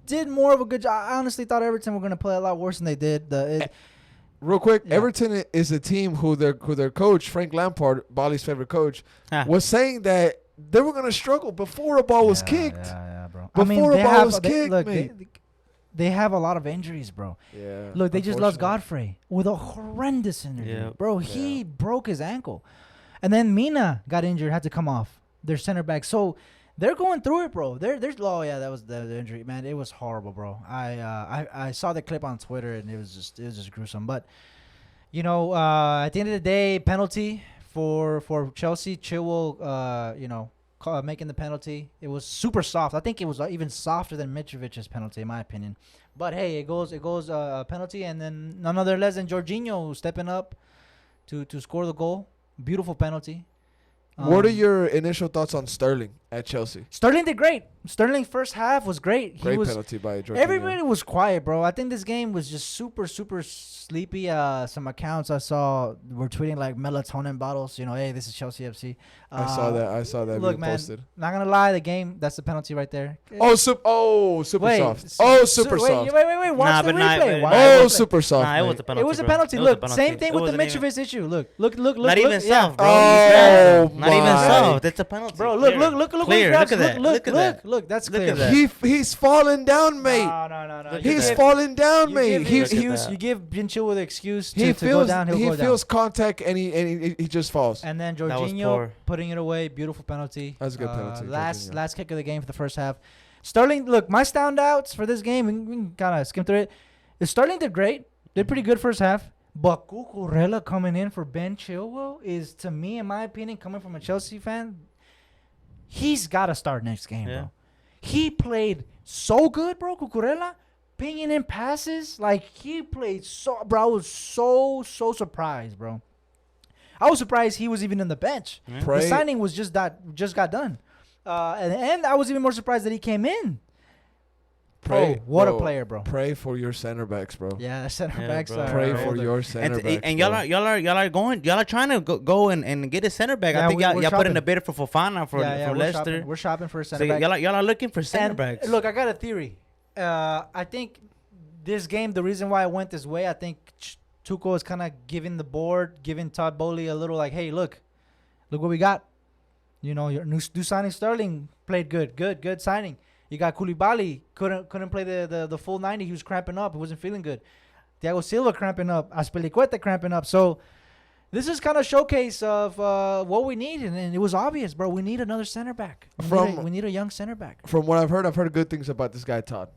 did more of a good job. I honestly thought Everton were going to play a lot worse than they did. Real quick, Yeah. Everton is a team who their coach Frank Lampard, Bali's favorite coach, Huh. was saying that they were gonna struggle before a ball was kicked. Yeah, bro. Before a ball was kicked, mate. They have a lot of injuries, bro. Yeah. Look, they just lost unfortunately. Godfrey with a horrendous injury, Yeah. bro. He broke his ankle, and then Mina got injured, had to come off. Their center back, so they're going through it, bro. There's oh yeah, that was the injury, man. It was horrible, bro. I saw the clip on Twitter and it was just gruesome. But you know, at the end of the day, penalty for Chelsea. Chilwell, making the penalty. It was super soft. I think it was even softer than Mitrovic's penalty, in my opinion. But hey, it goes penalty, and then none other less than Jorginho stepping up to score the goal. Beautiful penalty. What are your initial thoughts on Sterling at Chelsea? Sterling did great. Sterling first half was great. Great He was penalty by Jorginho. everybody was quiet, bro. I think this game was just super sleepy. Some accounts I saw were tweeting like melatonin bottles. Hey, this is Chelsea FC. I saw that Look, being man, posted. not gonna lie, the game, that's the penalty right there. Super Wait, soft. Oh, super soft. Wait. Watch the replay. Watch the Oh, replay. super soft. Nah, it was mate. a penalty. It was a bro. penalty. It was a Look, penalty. same thing It with the wasn't even- Mitrovic issue. Look. Not even yeah. soft, bro. Oh, Not even my. soft. It's a penalty. Bro, look. Clear. What he Clear. grabs. Look at that. Look at that. Look, that's Look clear. at that. He's falling down, mate. No. Look He's at that. falling down, mate. You Look at that. give Ben Chilwell the excuse He to go down. He'll he go down. feels contact and he just falls. And then That was Jorginho poor. putting it away. Beautiful penalty. That's a good penalty, Jorginho. Last kick of the game for the first half. Sterling, look, my standouts for this game, we can kind of skim through it. Sterling did great. Did pretty good first half. But Cucurella coming in for Ben Chilwell is, to me, in my opinion, coming from a Chelsea fan, he's got to start next game, bro. He played so good, bro, Cucurella, pinging in passes. Like, he played so, bro, I was so surprised, bro. I was surprised he was even on the bench. Yeah. The signing was just got done. And I was even more surprised that he came in. What a player, bro. Pray for your center backs, bro. Yeah, center backs bro. are Pray for older. your center backs. And bro. y'all are trying to go and get a center back. Yeah, I think y'all put in shopping. a bid for Fofana for we're Leicester. shopping. We're shopping for a So center back. y'all are looking for center And backs. look, I got a theory. I think this game, the reason why it went this way, I think Tuchel is kind of giving Todd Bowley a little like, hey, look what we got. You know, your new signing Sterling played good signing. You got Koulibaly, couldn't play the full 90. He was cramping up. He wasn't feeling good. Thiago Silva cramping up. Azpilicueta cramping up. So this is kind of showcase of what we need, and it was obvious, bro. We need another center back. We need a young center back. From what I've heard good things about this guy, Todd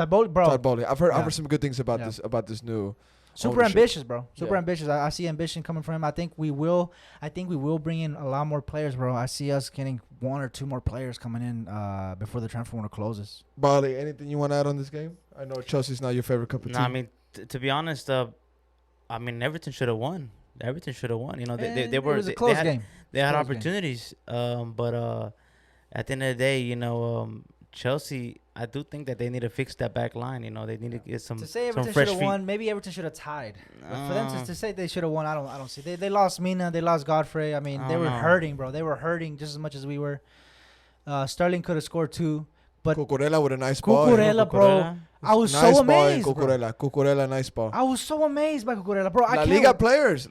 Bowley, bro. Todd Bowley. I've heard Yeah. some good things about Yeah. this new. Super ownership. ambitious, bro. Super Yeah. ambitious. I see ambition coming from him. I think we will bring in a lot more players, bro. I see us getting 1 or 2 more players coming in before the transfer window closes. Bali, anything you want to add on this game? I know Chelsea's not your favorite cup of tea. No, I mean to be honest, Everton should have won. Everton should have won. You know, they were It was a close game. They had Close game. opportunities, but at the end of the day, you know, Chelsea, I do think that they need to fix that back line. You know, they need to get some To say some Everton fresh should have feet. won, maybe Everton should have tied. But for them Uh, to say they should have won, I don't see. They lost Mina, they lost Godfrey. I mean, I they don't were know. hurting, bro. They were hurting just as much as we were. Sterling could have scored 2, but Cucurella with a nice ball. Cucurella, bro. Cucurella. I was nice so ball, amazed, bro. Cucurella, nice ball. I was so amazed by Cucurella, bro. La Liga players,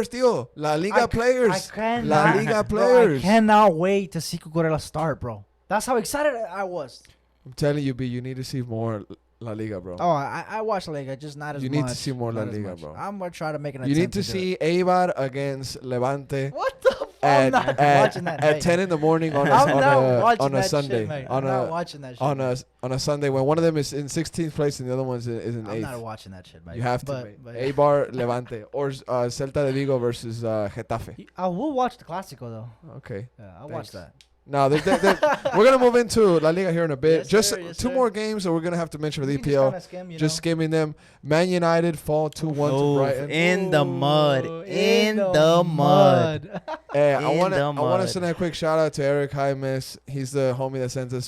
tío. La Liga players. La Liga Bro, I players. cannot wait to see Cucurella start, bro. That's how excited I was. I'm telling you, B, you need to see more La Liga, bro. Oh, I watch La Liga, just not as much. You need to see more La not as Liga, much. bro. I'm gonna try to make an You attempt need to do see Eibar against Levante it. What the fuck? at, I'm not at, watching that. at mate. 10 in the morning on I'm not a watching on a that Sunday. shit, mate. On I'm not a watching that shit. on mate. a Sunday when one of them is in 16th place and the other one's is in I'm 8th. not watching that shit, mate. You have to, but, mate. But, Eibar, Levante, or Celta de Vigo versus Getafe. I will watch the Clásico though. Okay. Yeah, I'll watch Thanks. that. Now, we're going to move into La Liga here in a bit. Yes, Just sir, yes, 2 sir. more games that we're going to have to mention for the We can EPL. kinda skim, you Just know. skimming them. Man United fall 2-1 to Oof, Brighton. in the mud. Ooh, In the mud. Hey, I in want the to mud. send a quick shout out to Eric Jaimes. He's the homie that sends us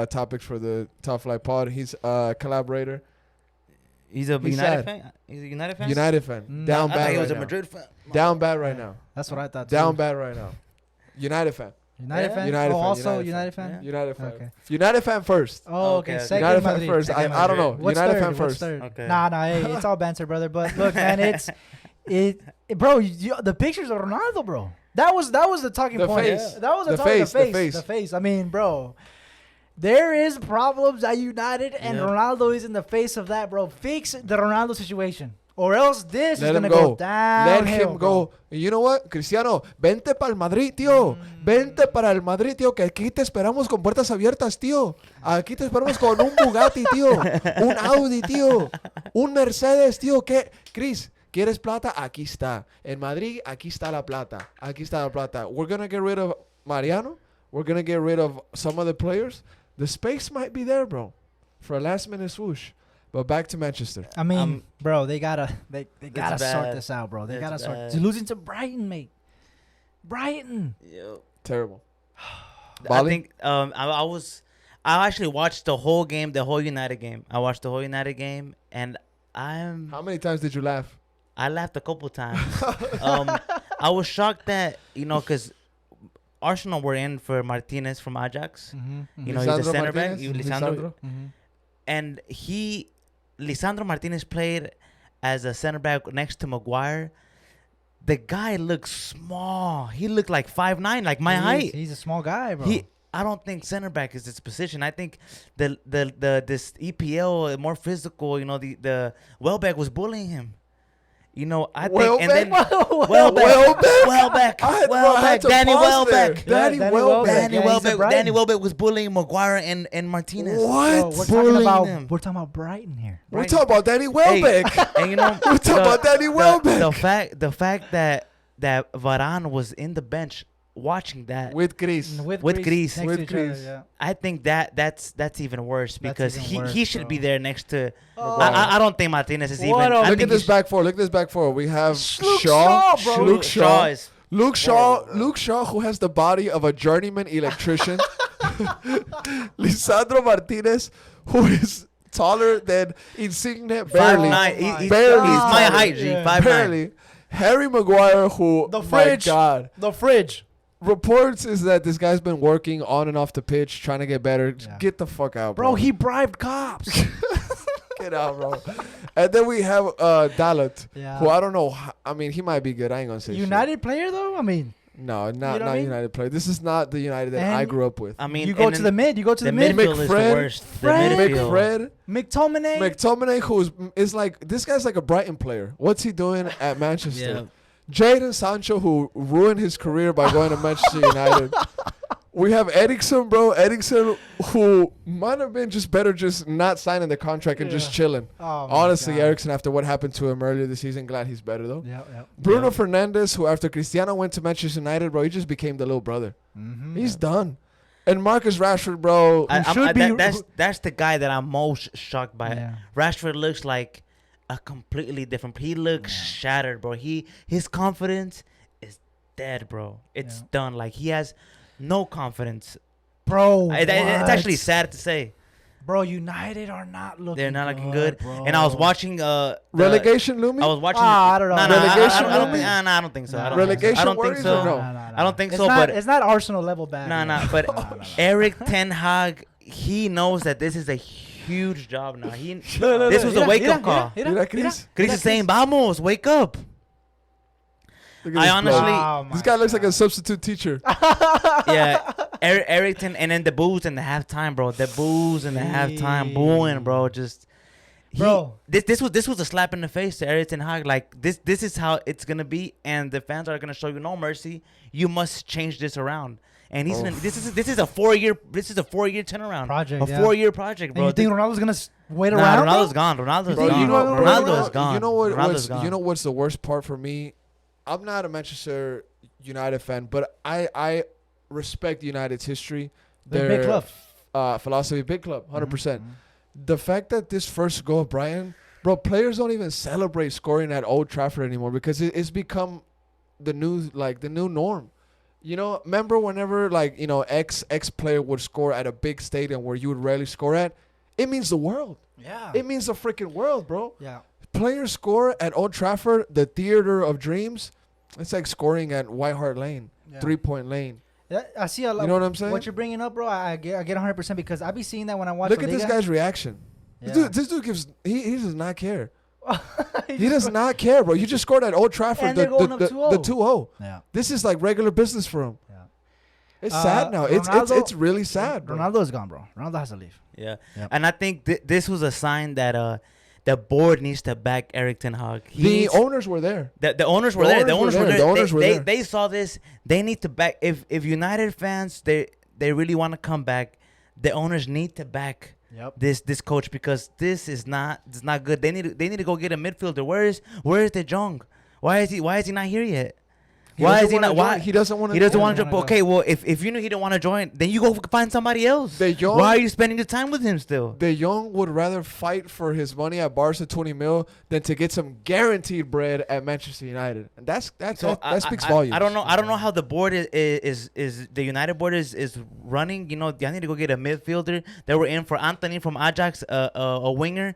topics for the Top Flight Pod. He's a collaborator. He's a He's United sad. fan. He's a United fan. United fan. Mm. Down I bad thought he right was a now. Madrid fan. Down bad right now. That's what I thought. Down too. bad right now. United fan. United Yeah. fan. United oh, fan, also United United fan. fan. United fan. Okay. United fan first. Oh, Okay, okay. okay. Second United fan Madrid. first. Second I don't know. What's United third? fan What's first. third? Okay. Nah, hey, it's all banter, brother. But look, man, bro. The pictures of Ronaldo, bro. That was the talking The point. face. That was The the face, the face. face. The face. I mean, bro. There is problems at United, and Yeah. Ronaldo is in the face of that, bro. Fix the Ronaldo situation, or else this Let is him gonna go. go down. Let him go. You know what, Cristiano, vente para el Madrid, tío. Vente para el Madrid, tío, que aquí te esperamos con puertas abiertas, tío. Aquí te esperamos con un Bugatti, tío. Un Audi, tío. Un Mercedes, tío. ¿Qué? Chris, ¿quieres plata? Aquí está. En Madrid, aquí está la plata. Aquí está la plata. We're going to get rid of Mariano. We're going to get rid of some of the players. The space might be there, bro, for a last-minute swoosh. But back to Manchester. I mean, bro, they gotta sort bad. this out, bro. They That's gotta sort. bad. They're losing to Brighton, mate. Brighton. Yo. Terrible. I Bali? think I actually watched the whole game, the whole United game. I watched the whole United game, and How many times did you laugh? I laughed a couple times. I was shocked that because Arsenal were in for Martinez from Ajax. You know, he's a Lisandro center back. Martinez? Lisandro. Mm-hmm. And Lisandro Martinez played as a center back next to Maguire. The guy looked small. He looked like 5'9", like my height. He's a small guy, bro. I don't think center back is his position. I think this EPL more physical. The Welbeck was bullying him. You know, I Welbeck? think, and then Welbeck? Welbeck, I had to Danny pause there. Welbeck. Danny Danny Welbeck. Welbeck. Yeah, he's a Brighton. Danny Welbeck was bullying Maguire and Martinez. What? We're Bullying talking them. about we're talking about Brighton here. We're talking about Danny Welbeck. Hey, and you know, We're talking about Danny Welbeck. The fact that Varane was in the bench watching that, With Greece. With Greece Greece. next With to each other, Greece. yeah. I think that's even worse because even worse, he should be bro. there next to. Oh. I don't think Martinez is What even. a- I Look think at this he's- back four. Look at this back four. We have Luke Shaw. Shaw, bro. Luke Shaw. is. Luke Shaw. Horrible, bro. Luke Shaw, who has the body of a journeyman electrician. Lisandro Martinez, who is taller than Insigne, barely. 5'9". He's Barely my taller. height, G. Yeah. 5'9". Barely. Harry Maguire, who, The my fridge. God. The fridge. Reports is that this guy's been working on and off the pitch, trying to get better. Yeah. Get the fuck out, Bro, bro. he bribed cops. Get out, bro. And then we have Dalit, Yeah. who I don't know. I mean, he might be good. I ain't gonna say shit. United player though? I mean, No, You know not what I mean? United player. This is not the United that I And grew up with. I mean, you go and to then the mid. You go to the the mid. midfield is the McFred. worst. The Fred. midfield. McFred, McTominay. McTominay, who is like, this guy's like a Brighton player. What's he doing at Manchester? Yeah. Jadon Sancho, who ruined his career by going to Manchester United. We have Eriksen, bro. Eriksen, who might have been just better just not signing the contract and just Yeah. chilling. Oh, my Honestly, God. Eriksen, after what happened to him earlier this season, glad he's better, though. Yeah, yeah. Bruno Yeah. Fernandes, who after Cristiano went to Manchester United, bro, he just became the little brother. Mm-hmm. He's done. And Marcus Rashford, bro. That's the guy that I'm most shocked by. Yeah. Rashford looks like a completely different. He looks shattered, bro. His confidence is dead, bro. It's Yeah. done. Like he has no confidence. Bro, It's actually what? sad to say. Bro, United are not looking. They're not looking good. bro. And I was watching Relegation looming? I was watching. I don't know. No, Relegation I don't looming? think. I don't think so. I don't Relegation think so. I don't think worries so. or no? I don't think It's so, not, but it's not Arsenal level bad. No, man. no, but No. Eric Ten Hag, he knows that this is a huge job now. Look, This was a mira, wake mira, up call. mira, Mira, mira, Chris. Chris mira, is saying, "Vamos, wake up." Look at I this honestly- bloke. Oh This my guy looks like a God. substitute teacher. Yeah, Erickson, and then the boos in the halftime, bro. The boos in the halftime, booing, bro. Just, Bro. this was a slap in the face to Eric Ten Hag. Like this is how it's gonna be, and the fans are gonna show you no mercy. You must change this around. And he's gonna, this is a 4-year turnaround Project, a yeah. 4-year project, And bro. you think Ronaldo's gonna wait Nah, around? bro? Ronaldo's gone. Ronaldo's Bro, gone. you know- Ronaldo's gone. You know what? Ronaldo's gone. You know what's the worst part for me? I'm not a Manchester United fan, but I respect United's history. They're a their big club. philosophy, big club, 100%. Mhm. The fact that this first goal of Brian, bro, players don't even celebrate scoring at Old Trafford anymore because it's become the new norm. You know, remember whenever X player would score at a big stadium where you would rarely score at, it means the world. Yeah. It means the freaking world, bro. Yeah. Players score at Old Trafford, the theater of dreams. It's like scoring at White Hart Lane, Yeah. 3-point lane. Yeah, I see a lot. You know what I'm saying? What you're bringing up, bro, I get 100% because I be seeing that when I watch. Look La at this Liga. guy's reaction. Yeah. This dude gives. He does not care. He does not care, bro. You just scored at Old Trafford, And they're going up the 2-0. 2-0. Yeah. This is like regular business for him. Yeah. It's sad now. It's really sad, bro. Ronaldo is gone, bro. Ronaldo has to leave. Yeah. Yep. And I think this was a sign that the board needs to back Eric Ten Hag. The owners were there. The owners were there. The owners were there. The owners were there. They saw this. They need to back. If United fans they really want to come back, the owners need to back Yep. this coach because this is not good. They need to go get a midfielder. Where is De Jong? Why is he not here yet? Why is he not? Why He doesn't want to. he doesn't want to? wanna go. Okay, well if you know he don't want to join, then you go find somebody else. De Jong- Why are you spending the time with him still? De Jong would rather fight for his money at Barca, 20 mil, than to get some guaranteed bread at Manchester United. And that speaks volumes. I don't know how the board is the United board is running. You know, I need to go get a midfielder. They were in for Anthony from Ajax, a winger.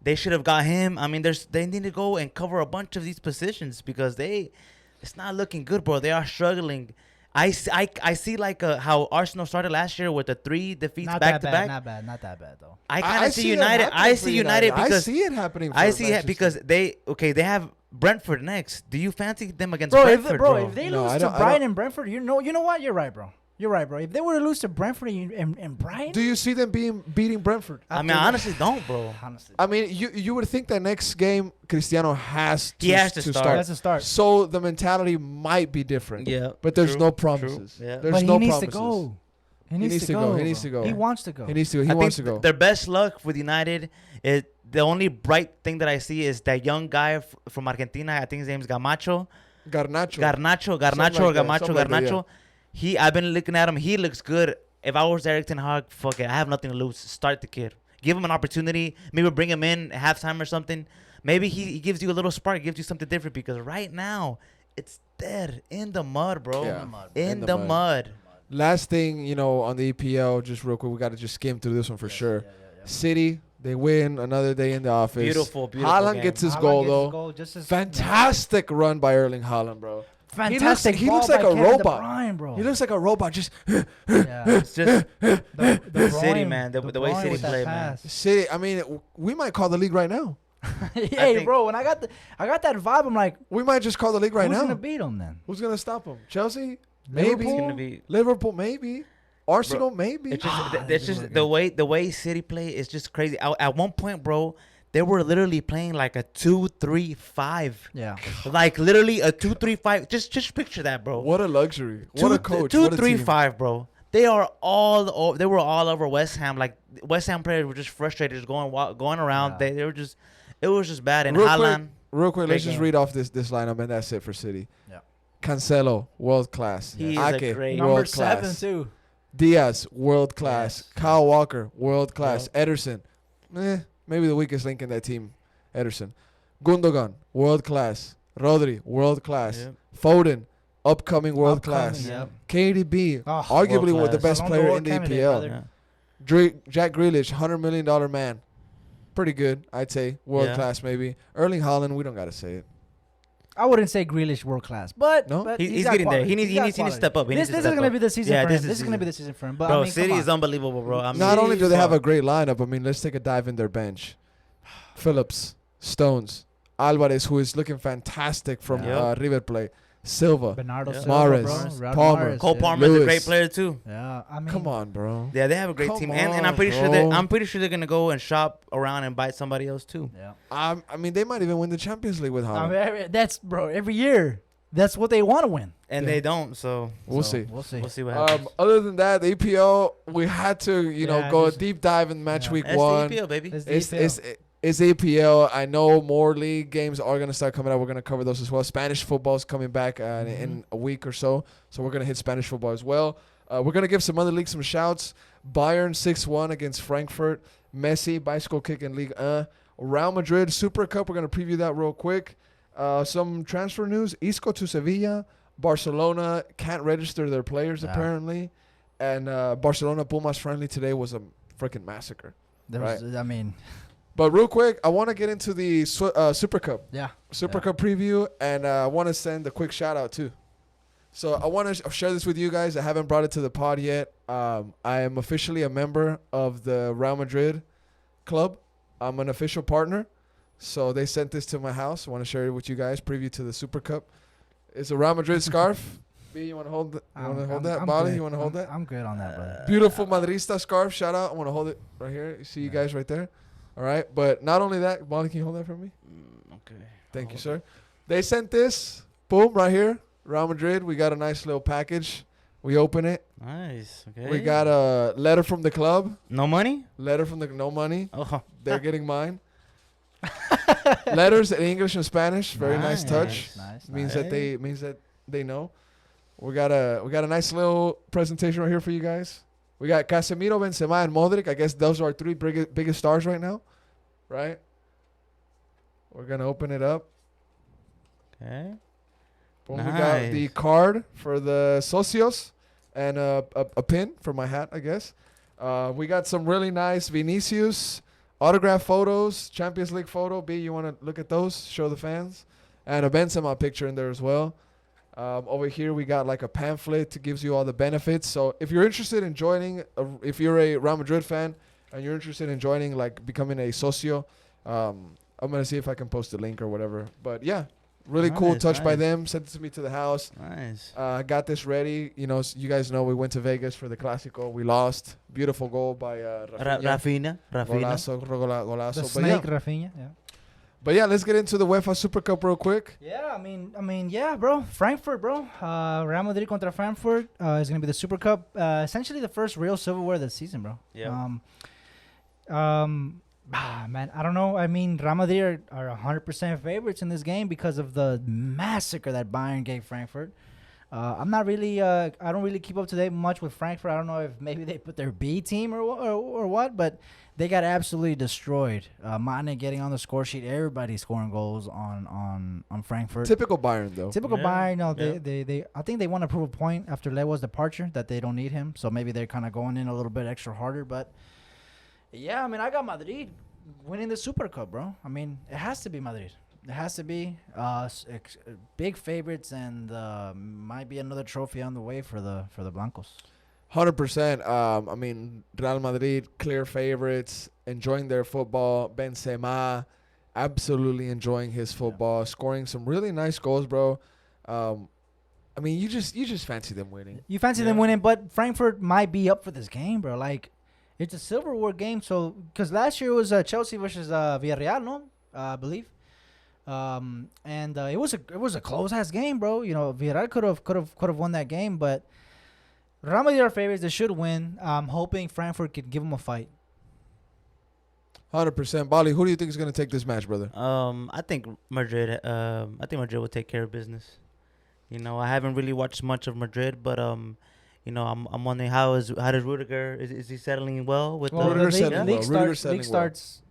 They should have got him. I mean, they need to go and cover a bunch of these positions because it's not looking good, bro. They are struggling. I see like how Arsenal started last year with the 3 defeats Not back that to bad. back. Not that bad though. I kind I of see see it United. happening I for see United I because see it happening. For I see it Manchester. because they have Brentford next. Do you fancy them against Bro, Brentford, bro? if they No, I lose to don't- I Brighton don't- and Brentford, you know what? You're right, bro. You're right, bro. If they were to lose to Brentford and Brighton, Do you see them beating Brentford? I mean, I honestly don't, bro. honestly, I mean, you would think that next game Cristiano has to, He has to start. that's a start. So the mentality might be different. Yeah, But there's true, no true, promises. yeah. There's But no he needs promises. to go. He needs needs to to go. go. He needs to bro. go. He wants to go. He needs to. He I wants to think go. their best luck with United is the only bright thing that I see is that young guy from Argentina. I think his name's Gamacho. Garnacho. Garnacho or Something like Gamacho, that, something like that, Garnacho. I've been looking at him. He looks good. If I was Eric Ten Hag, fuck it. I have nothing to lose. Start the kid. Give him an opportunity. Maybe bring him in at halftime or something. Maybe he gives you a little spark, gives you something different because right now it's dead in the mud, bro. Yeah. In the mud. Last thing, on the EPL, just real quick, we got to just skim through this one for sure. City, they win another day in the office. Beautiful Haaland game. gets his Haaland goal gets his though. goal just as- Fantastic run by Erling Haaland, bro. Fantastic. He ball looks like by a Kevin De robot. Bruyne, bro. He looks like a robot. Just Yeah. It's just the City, Bruyne- man. The way Bruyne City with that play, man. pass. City. I mean, we might call the league right now. Hey, think- bro. When I got that vibe, I'm like, We might just call the league right who's now. gonna beat him then? Who's gonna stop him? Chelsea, Liverpool? maybe. It's gonna be. Liverpool, maybe. Arsenal, maybe. It's just, Ah, it's just the way City play is just crazy. At one point, bro, they were literally playing like a 2-3-5. Yeah. Like literally a 2-3-5. Just picture that, bro. What a luxury. What a coach. Two, what a three, team. five, bro. They were all over West Ham. Like West Ham players were just frustrated, just going around. Yeah. They were just, it was just bad. And Real Haaland, quick, let's Great just game. read off this lineup, and that's it for City. Yeah. Cancelo, world class. He is a Ake, great- Number world 7 class. too. Diaz, world class. Yes. Kyle Walker, world class. Ederson, maybe the weakest link in that team. Ederson. Gundogan, world class. Rodri, world class. Yep. Foden, upcoming world Upcoming, class. yep. KDB, Oh, arguably world the class. best Ballon player d'Or in the candidate, EPL. brother. yeah. Jack Grealish, $100 million man. Pretty good, I'd say. World Yeah. class, maybe. Erling Haaland, we don't got to say it. I wouldn't say Grealish world class, but No? but He's got getting there. quality. He needs He's got to quality. step up. He needs This to is step gonna up. be the season Yeah, for this him. is This is gonna be season. the season for him. But Bro, I mean, City come is on. unbelievable, bro. Not only do they have a fuck. great lineup, I mean, let's take a dive in their bench. Phillips, Stones, Alvarez, who is looking fantastic from Yeah. River Plate. Silva. Bernardo Yeah. Silva, Mahrez, bro. Riyad Palmer. Mahrez, Cole yeah. Palmer's a Lewis. great player too. Yeah, I mean, Come on, bro. Yeah, they have a great Come team, and I'm on, pretty sure bro. they're gonna go and shop around and buy somebody else too. Yeah. I mean, they might even win the Champions League with I Haaland. mean, that's bro. Every year, that's what they want to win. And Yeah. they don't, so We'll So, see. We'll see. we'll see what happens. Other than that, the EPL, we had to, Yeah, go a just- deep dive in match yeah. week That's one. the EPL, baby. It's the It's EPL. it's EPL. I know more league games are gonna start coming out. We're gonna cover those as well. Spanish football is coming back in a week or so, so we're gonna hit Spanish football as well. We're gonna give some other leagues some shouts. Bayern 6-1 against Frankfurt. Messi bicycle kick in League. Real Madrid Super Cup. We're gonna preview that real quick. Some transfer news. Isco to Sevilla. Barcelona can't register their players Yeah. apparently, and Barcelona Pumas friendly today was a freaking massacre. I mean, But real quick, I want to get into the Super Cup. yeah. Super Yeah. Cup preview, and I want to send a quick shout out too. So I want to share this with you guys. I haven't brought it to the pod yet. I am officially a member of the Real Madrid club. I'm an official partner. So they sent this to my house. I want to share it with you guys. Preview to the Super Cup. It's a Real Madrid scarf. B, you want to hold that? You want to hold that? Bali, good. you want to hold that? I'm good on that, brother. Beautiful Madrista scarf. Shout out. I want to hold it right here. You see you guys right there. All right. But not only that, Bali, can you hold that for me? Okay. Thank you, sir. They sent this. Boom, right here. Real Madrid. We got a nice little package. We open it. Nice. Okay. We got a letter from the club. no money. Letter from the no money. Oh, They're getting mine. Letters in English and Spanish. Very nice touch. Nice. Means nice. that they know. We got a nice little presentation right here for you guys. We got Casemiro, Benzema, and Modric. I guess those are our three biggest stars right now, right? We're gonna open it up. okay. Boom, we got the Nice. card for the socios and a pin for my hat, I guess. We got some really nice Vinicius autograph photos, Champions League photo. B, you want to look at those? Show the fans. And a Benzema picture in there as well. Over here, we got like a pamphlet that gives you all the benefits. So if you're interested in joining, if you're a Real Madrid fan and you're interested in joining, like becoming a socio, I'm going to see if I can post a link or whatever. But yeah, Really cool Nice, touch by nice. them. Sent it to me to the house. Nice. Got this ready. You know, you guys know we went to Vegas for the Clásico. We lost. Beautiful goal by Rafinha. Rafinha. Golazo. The But snake, Rafinha. Yeah. But yeah, let's get into the UEFA Super Cup real quick. Yeah, I mean, yeah, bro. Frankfurt, bro. Real Madrid contra Frankfurt is gonna be the Super Cup. Essentially the first real silverware of the season, bro. Yeah. Man, I don't know. I mean, Real Madrid are 100% favorites in this game because of the massacre that Bayern gave Frankfurt. I'm not really. I don't really keep up to date much with Frankfurt. I don't know if maybe they put their B team or what, but they got absolutely destroyed. Mane getting on the score sheet. Everybody scoring goals on Frankfurt. Typical Bayern, though. Typical Yeah, Bayern. No, yeah. they. I think they want to prove a point after Lewa's departure that they don't need him. So maybe they're kind of going in a little bit extra harder. But yeah, I mean, I got Madrid winning the Super Cup, bro. I mean, it has to be Madrid. It has to be big favorites, and might be another trophy on the way for the Blancos. 100%. I mean, Real Madrid, clear favorites, enjoying their football. Benzema, absolutely enjoying his football, scoring some really nice goals, bro. I mean, you just fancy them winning. You fancy them winning, but Frankfurt might be up for this game, bro. Like, it's a silverware game, so because last year it was Chelsea versus Villarreal, no, I believe, and it was a close ass game, bro. You know, Villarreal could have won that game, but Real Madrid are favorites. They should win. I'm hoping Frankfurt could give them a fight. 100%. Bali, who do you think is going to take this match, brother? I think Madrid. I think Madrid will take care of business. You know, I haven't really watched much of Madrid, but you know, I'm wondering how does Rudiger is he settling well with Well, the Rudiger's the settling league, well. Rudiger's settling league well. starts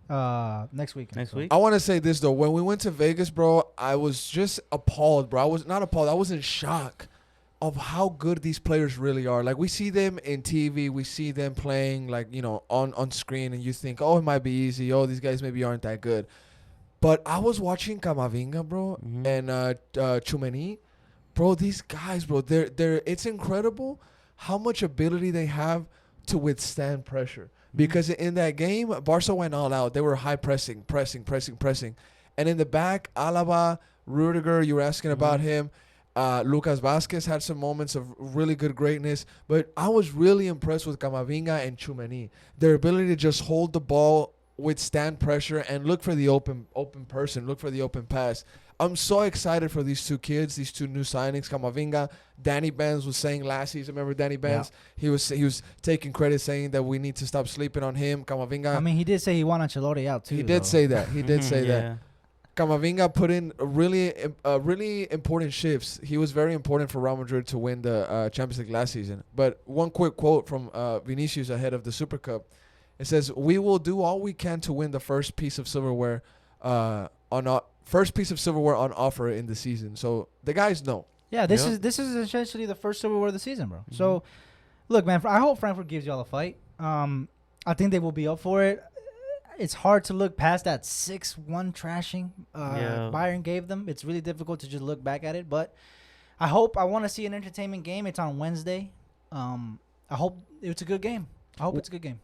next week. next week? I want to say this, though. When we went to Vegas, bro, I was just appalled, bro. I was not appalled. I was in shock of how good these players really are. Like, we see them in TV. We see them playing, like, you know, on screen. And you think, oh, it might be easy. Oh, these guys maybe aren't that good. But I was watching Camavinga, bro, and Tchouaméni. Bro, these guys, bro, they're it's incredible how much ability they have to withstand pressure. Because in that game, Barca went all out. They were high pressing. And in the back, Alaba, Rudiger, you were asking about him. Lucas Vazquez had some moments of really good greatness. But I was really impressed with Camavinga and Tchouaméni. Their ability to just hold the ball, withstand pressure, and look for the open person, look for the open pass. I'm so excited for these two kids, these two new signings. Camavinga, Danny Benz was saying last season. Remember Danny Benz? Yeah. He was taking credit, saying that we need to stop sleeping on him. Camavinga. I mean, he did say he wanted Ancelotti out too. He did say that. He did say Yeah. that. Camavinga put in really important shifts. He was very important for Real Madrid to win the Champions League last season. But one quick quote from Vinicius ahead of the Super Cup. It says, "We will do all we can to win the first piece of silverware on offer in the season." So the guys know. Yeah, this is essentially the first silverware of the season, bro. So, look, man, I hope Frankfurt gives y'all a fight. I think they will be up for it. It's hard to look past that 6-1 trashing Bayern gave them. It's really difficult to just look back at it. But I want to see an entertainment game. It's on Wednesday. I hope it's a good game.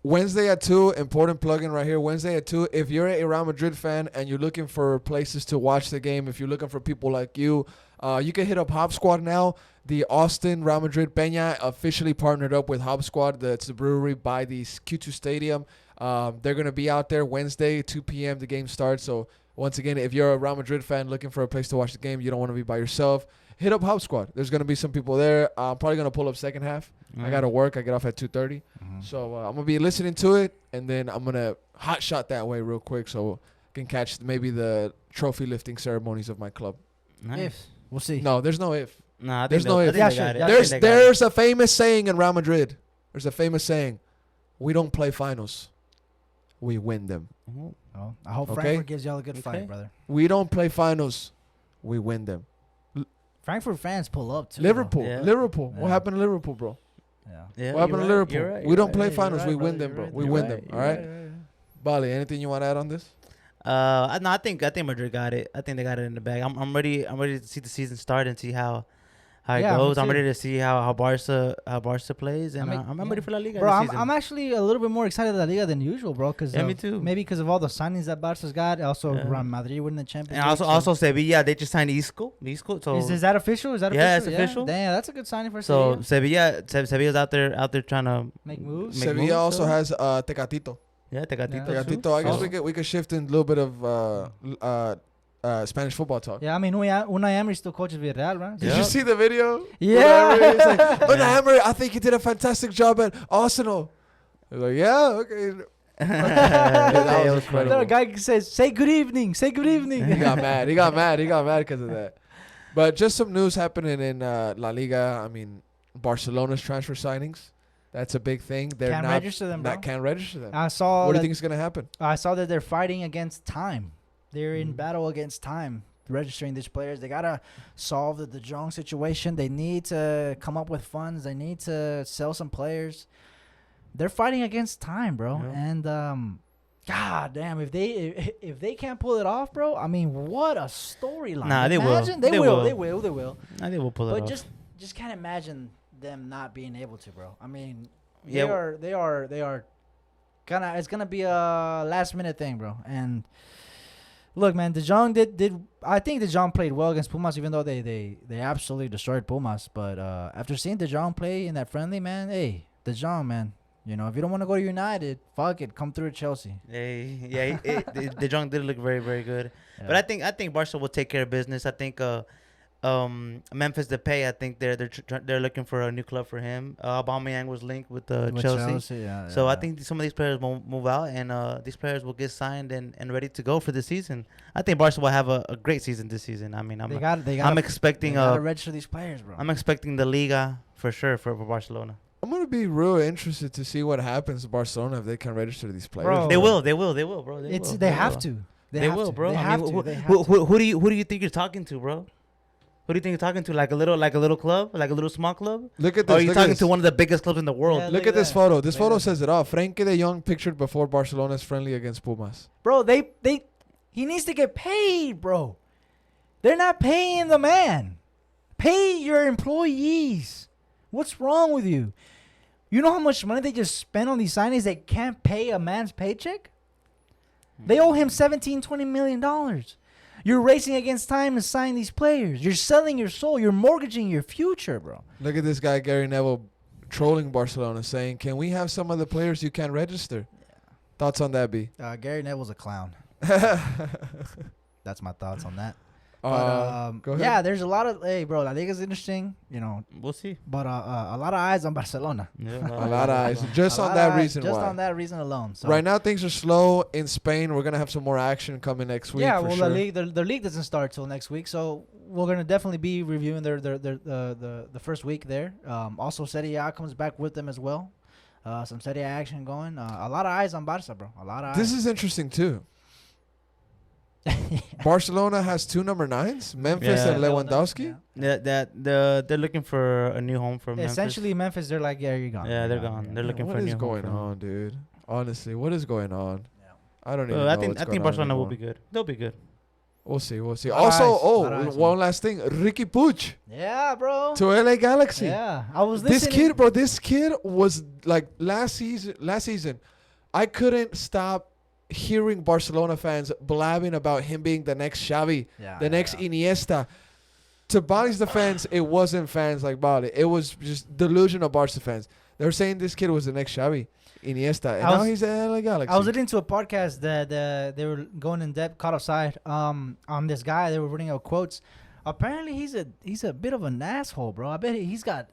Wednesday at 2, important plug-in right here. Wednesday at 2, if you're a Real Madrid fan and you're looking for places to watch the game, if you're looking for people like you can hit up Hop Squad now. The Austin Real Madrid Peña officially partnered up with Hop Squad. That's the brewery by the Q2 Stadium. They're going to be out there Wednesday, 2 p.m. The game starts. So, once again, if you're a Real Madrid fan looking for a place to watch the game, you don't want to be by yourself, hit up Hop Squad. There's going to be some people there. I'm probably going to pull up second half. I got to work. I get off at 2:30. So, I'm going to be listening to it, and then I'm going to hot shot that way real quick so I can catch maybe the trophy lifting ceremonies of my club. Nice. If we'll see. No, there's no if. Nah, There's no if. There's a famous saying in Real Madrid. There's a famous saying. We don't play finals. We win them. Oh, I hope Okay. Frankfurt gives y'all a good fight, brother. We don't play finals. We win them. Frankfurt fans pull up too. Liverpool. Yeah. Liverpool. Yeah. What happened to Liverpool, bro? Yeah. What happened to Liverpool? We don't play finals. We win them, bro. We win them. All right. Bali, anything you want to add on this? No, I think Madrid got it. I think they got it in the bag. I'm ready to see the season start and see how how it Yeah, me goes. I'm too. ready to see how Barca plays, and I'm ready for La Liga. Bro, this I'm, season. I'm actually a little bit more excited about La Liga than usual, bro. Cause Yeah, me too. Maybe because of all the signings that Barca's got. Also, Yeah. Real Madrid winning the Champions And League. also Sevilla, they just signed Isco. So Is that official? Is that Yeah, official? it's official. Damn, that's a good signing for so Sevilla. Sevilla's out there trying to Make moves. Make Sevilla moves, also so. has Tecatito. yeah, Tecatito. Yeah. too. Tecatito. I guess So- we could shift in a little bit of Spanish football talk. Yeah, I mean, Unai Emery still coaches Villarreal, right? Did Yeah. you see the video? Yeah. Unai Emery, it's like, Unai Yeah. Emery, I think he did a fantastic job at Arsenal. I was like, yeah, okay. Yeah, that was it was funny. incredible. The guy says, "Say good evening. Say good evening." He got mad. He got mad because of that. But just some news happening in La Liga. I mean, Barcelona's transfer signings. That's a big thing. They're Can't not register them, bro. can't register them. I saw. What do you that- think is going to happen? I saw that they're fighting against time. They're in Mhm. battle against time, registering these players. They gotta solve the De Jong situation. They need to come up with funds. They need to sell some players. They're fighting against time, bro. Yeah. And God damn, if they can't pull it off, bro. I mean, what a storyline! Nah, they will. Imagine- They They will. will. They will. They will. I think we'll pull it But off. just can't imagine them not being able to, bro. I mean, Yeah, they are gonna. It's gonna be a last minute thing, bro. And look, man, De Jong did. I think De Jong played well against Pumas, even though they absolutely destroyed Pumas. But after seeing De Jong play in that friendly, man, hey, De Jong, man, you know, if you don't want to go to United, fuck it, come through to Chelsea. De Jong did look very, very good. Yeah. But I think Barca will take care of business. I think Memphis Depay, I think they're looking for a new club for him. Aubameyang was linked with With Chelsea. yeah, So yeah. I think some of these players will move out, and these players will get signed and ready to go for the season. I think Barca will have a great season this season. I mean, they I'm got. I'm expecting to register these players, bro. I'm expecting the Liga for sure for Barcelona. I'm going to be real interested to see what happens to Barcelona if they can register these players. Bro. They will, bro. They have will. to. They have will, to. bro. They I have mean, to. They have who to. do you think you're talking to, bro? Who do you think you're talking to? Like a little club, like a little small club? Look at Or are this. you Look at talking this. to one of the biggest clubs in the world? Yeah, Look at this that. photo. This Look at photo that. says it all. Frenkie de Jong pictured before Barcelona's friendly against Pumas. Bro, he needs to get paid, bro. They're not paying the man. Pay your employees. What's wrong with you? You know how much money they just spend on these signings? They can't pay a man's paycheck. They owe him $17-20 million. You're racing against time to sign these players. You're selling your soul. You're mortgaging your future, bro. Look at this guy, Gary Neville, trolling Barcelona, saying, can we have some of the players you can't register? Thoughts on that, B? Gary Neville's a clown. That's my thoughts on that. Go ahead. Yeah, there's a lot of bro. La Liga's interesting, you know, We'll see. but a lot of eyes on Barcelona. Yeah, A lot of eyes. Just A on lot that of eyes reason just why. on that reason alone. So. Right now, things are slow in Spain. We're going to have some more action coming next week. Yeah, for well, sure. the league doesn't start till next week, so we're gonna definitely be reviewing the first week there. Also, Serie A comes back with them as well. Some Serie A action going. A lot of eyes on Barca, bro. A lot of This eyes. is interesting, too. Barcelona has 2 number 9s, Memphis Yeah. and Lewandowski. They're looking for a new home for Memphis. Essentially, Memphis, they're like, yeah, you're gone. Yeah, You're they're gone. They're Yeah. looking What for a is new going home for on, dude? Honestly, what is going on? Yeah. I don't even know I what's think going on Barcelona will anymore. be good. They'll be good. We'll see. We'll see. Lot of Also, eyes, lot of eyes, one man. last thing. Ricky Puig Yeah, bro. to LA Galaxy. Yeah, I was This listening. kid, bro, this kid was like last season, I couldn't stop hearing Barcelona fans blabbing about him being the next Xavi, Yeah, the next yeah. Iniesta. To Bali's defense, it wasn't fans like Bali. It was just delusion of Barca fans. They were saying this kid was the next Xavi, Iniesta, and I now was- he's at LA Galaxy. I was listening to a podcast that they were going in depth, caught offside, on this guy. They were putting out quotes. Apparently, he's a bit of an asshole, bro. I bet he's got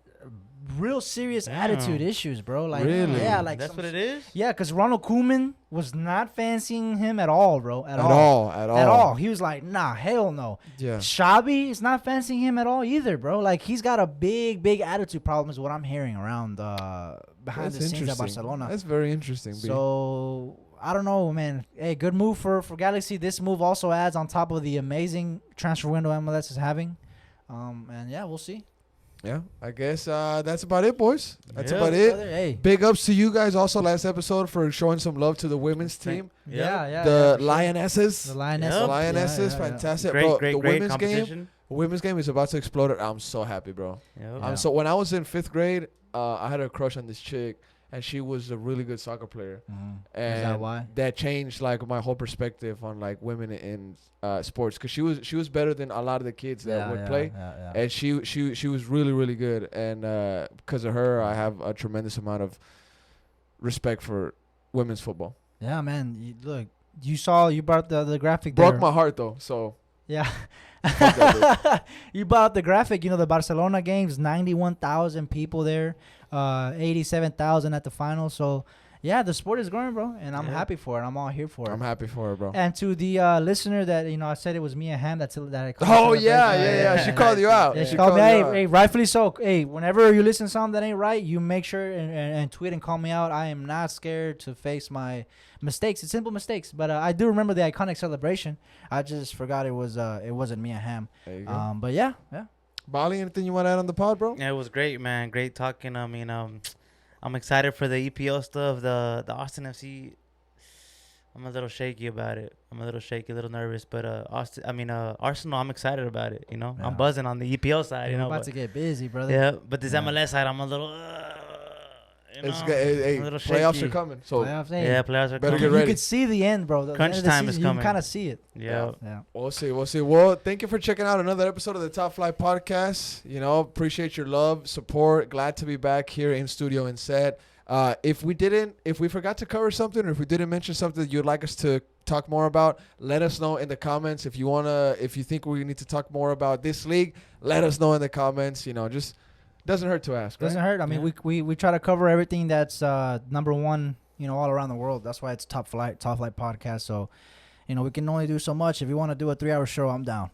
real serious Damn. attitude issues, bro. Like, Really? yeah, like That's some what it is. Yeah, because Ronald Koeman was not fancying him at all, bro. At At all. He was like, nah, hell no. Yeah. Xavi is not fancying him at all either, bro. Like, he's got a big attitude problem is what I'm hearing around behind That's the scenes at interesting. Barcelona. That's very interesting, B. So I don't know, man. Hey, good move for Galaxy. This move also adds on top of the amazing transfer window MLS is having. And yeah, we'll see. Yeah, I guess that's about it, boys. That's Yeah. about it. Hey. Big ups to you guys also last episode for showing some love to the women's team. Yeah. The for sure. Lionesses. The Lionesses. Yep. The Lionesses, Yeah, yeah, yeah. fantastic. Great, Bro, great, the great women's game competition. women's game is about to explode. I'm so happy, bro. Yep. So when I was in 5th grade, I had a crush on this chick, and she was a really good soccer player. And Is that why? that changed like my whole perspective on like women in sports, because she was better than a lot of the kids that would play. And she was really, really good, and because of her, I have a tremendous amount of respect for women's football. Yeah, man. Look, you brought the graphic there. Broke my heart though, so Yeah. that You brought up the graphic. You know, the Barcelona games, 91,000 people there, 87,000 at the final. So, yeah, the sport is growing, bro, and I'm happy for it. I'm all here for it. I'm happy for her, bro. And to the listener that, I said it was Mia Hamm that I called. Oh yeah. She called you out. Yeah, She she called me. you out. Hey, rightfully so. Hey, whenever you listen to something that ain't right, you make sure and tweet and call me out. I am not scared to face my mistakes. It's simple mistakes, but I do remember the iconic celebration. I just forgot it wasn't Mia Hamm. There you go. But yeah. Bali, anything you want to add on the pod, bro? Yeah, it was great, man. Great talking. I mean, I'm excited for the EPL stuff. The Austin FC. I'm a little shaky about it. I'm a little nervous. But Arsenal, I'm excited about it. Yeah. I'm buzzing on the EPL side. We're about but, to get busy, brother. yeah, but this MLS side, I'm a little. It's I'm hey, a little playoffs shaky. are coming, so Playoffs, Yeah, playoffs are Better coming. get You ready. could see the end, bro. The Crunch end of the time is season, coming. You kind of see it. Yeah. Yeah. we'll see. Well, thank you for checking out another episode of the Top Flight Podcast. Appreciate your love, support. Glad to be back here in studio and set. If we forgot to cover something, or if we didn't mention something that you'd like us to talk more about, let us know in the comments. If you think we need to talk more about this league, let us know in the comments. Just doesn't hurt to ask. Doesn't Right? hurt. I mean, we try to cover everything that's number one, all around the world. That's why it's Top Flight Podcast. So, we can only do so much. If you want to do a 3-hour show, I'm down.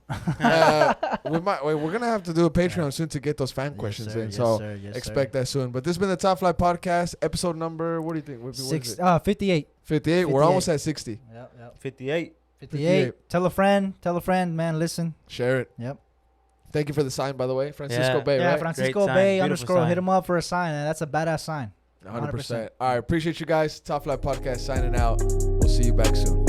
We're gonna have to do a Patreon soon to get those fan questions in. So expect that soon. But this has been the Top Flight Podcast, episode number. What do you think? What is it? 58. 58. We're almost at 60. Yep. 58. 58. Tell a friend, man. Listen. Share it. Yep. Thank you for the sign, by the way, Francisco Yeah. Bay. Yeah, Right? Francisco Great Bay sign. _ Beautiful hit sign. him up for a sign, and that's a badass sign. 100%. All right, appreciate you guys. Top Flight Podcast signing out. We'll see you back soon.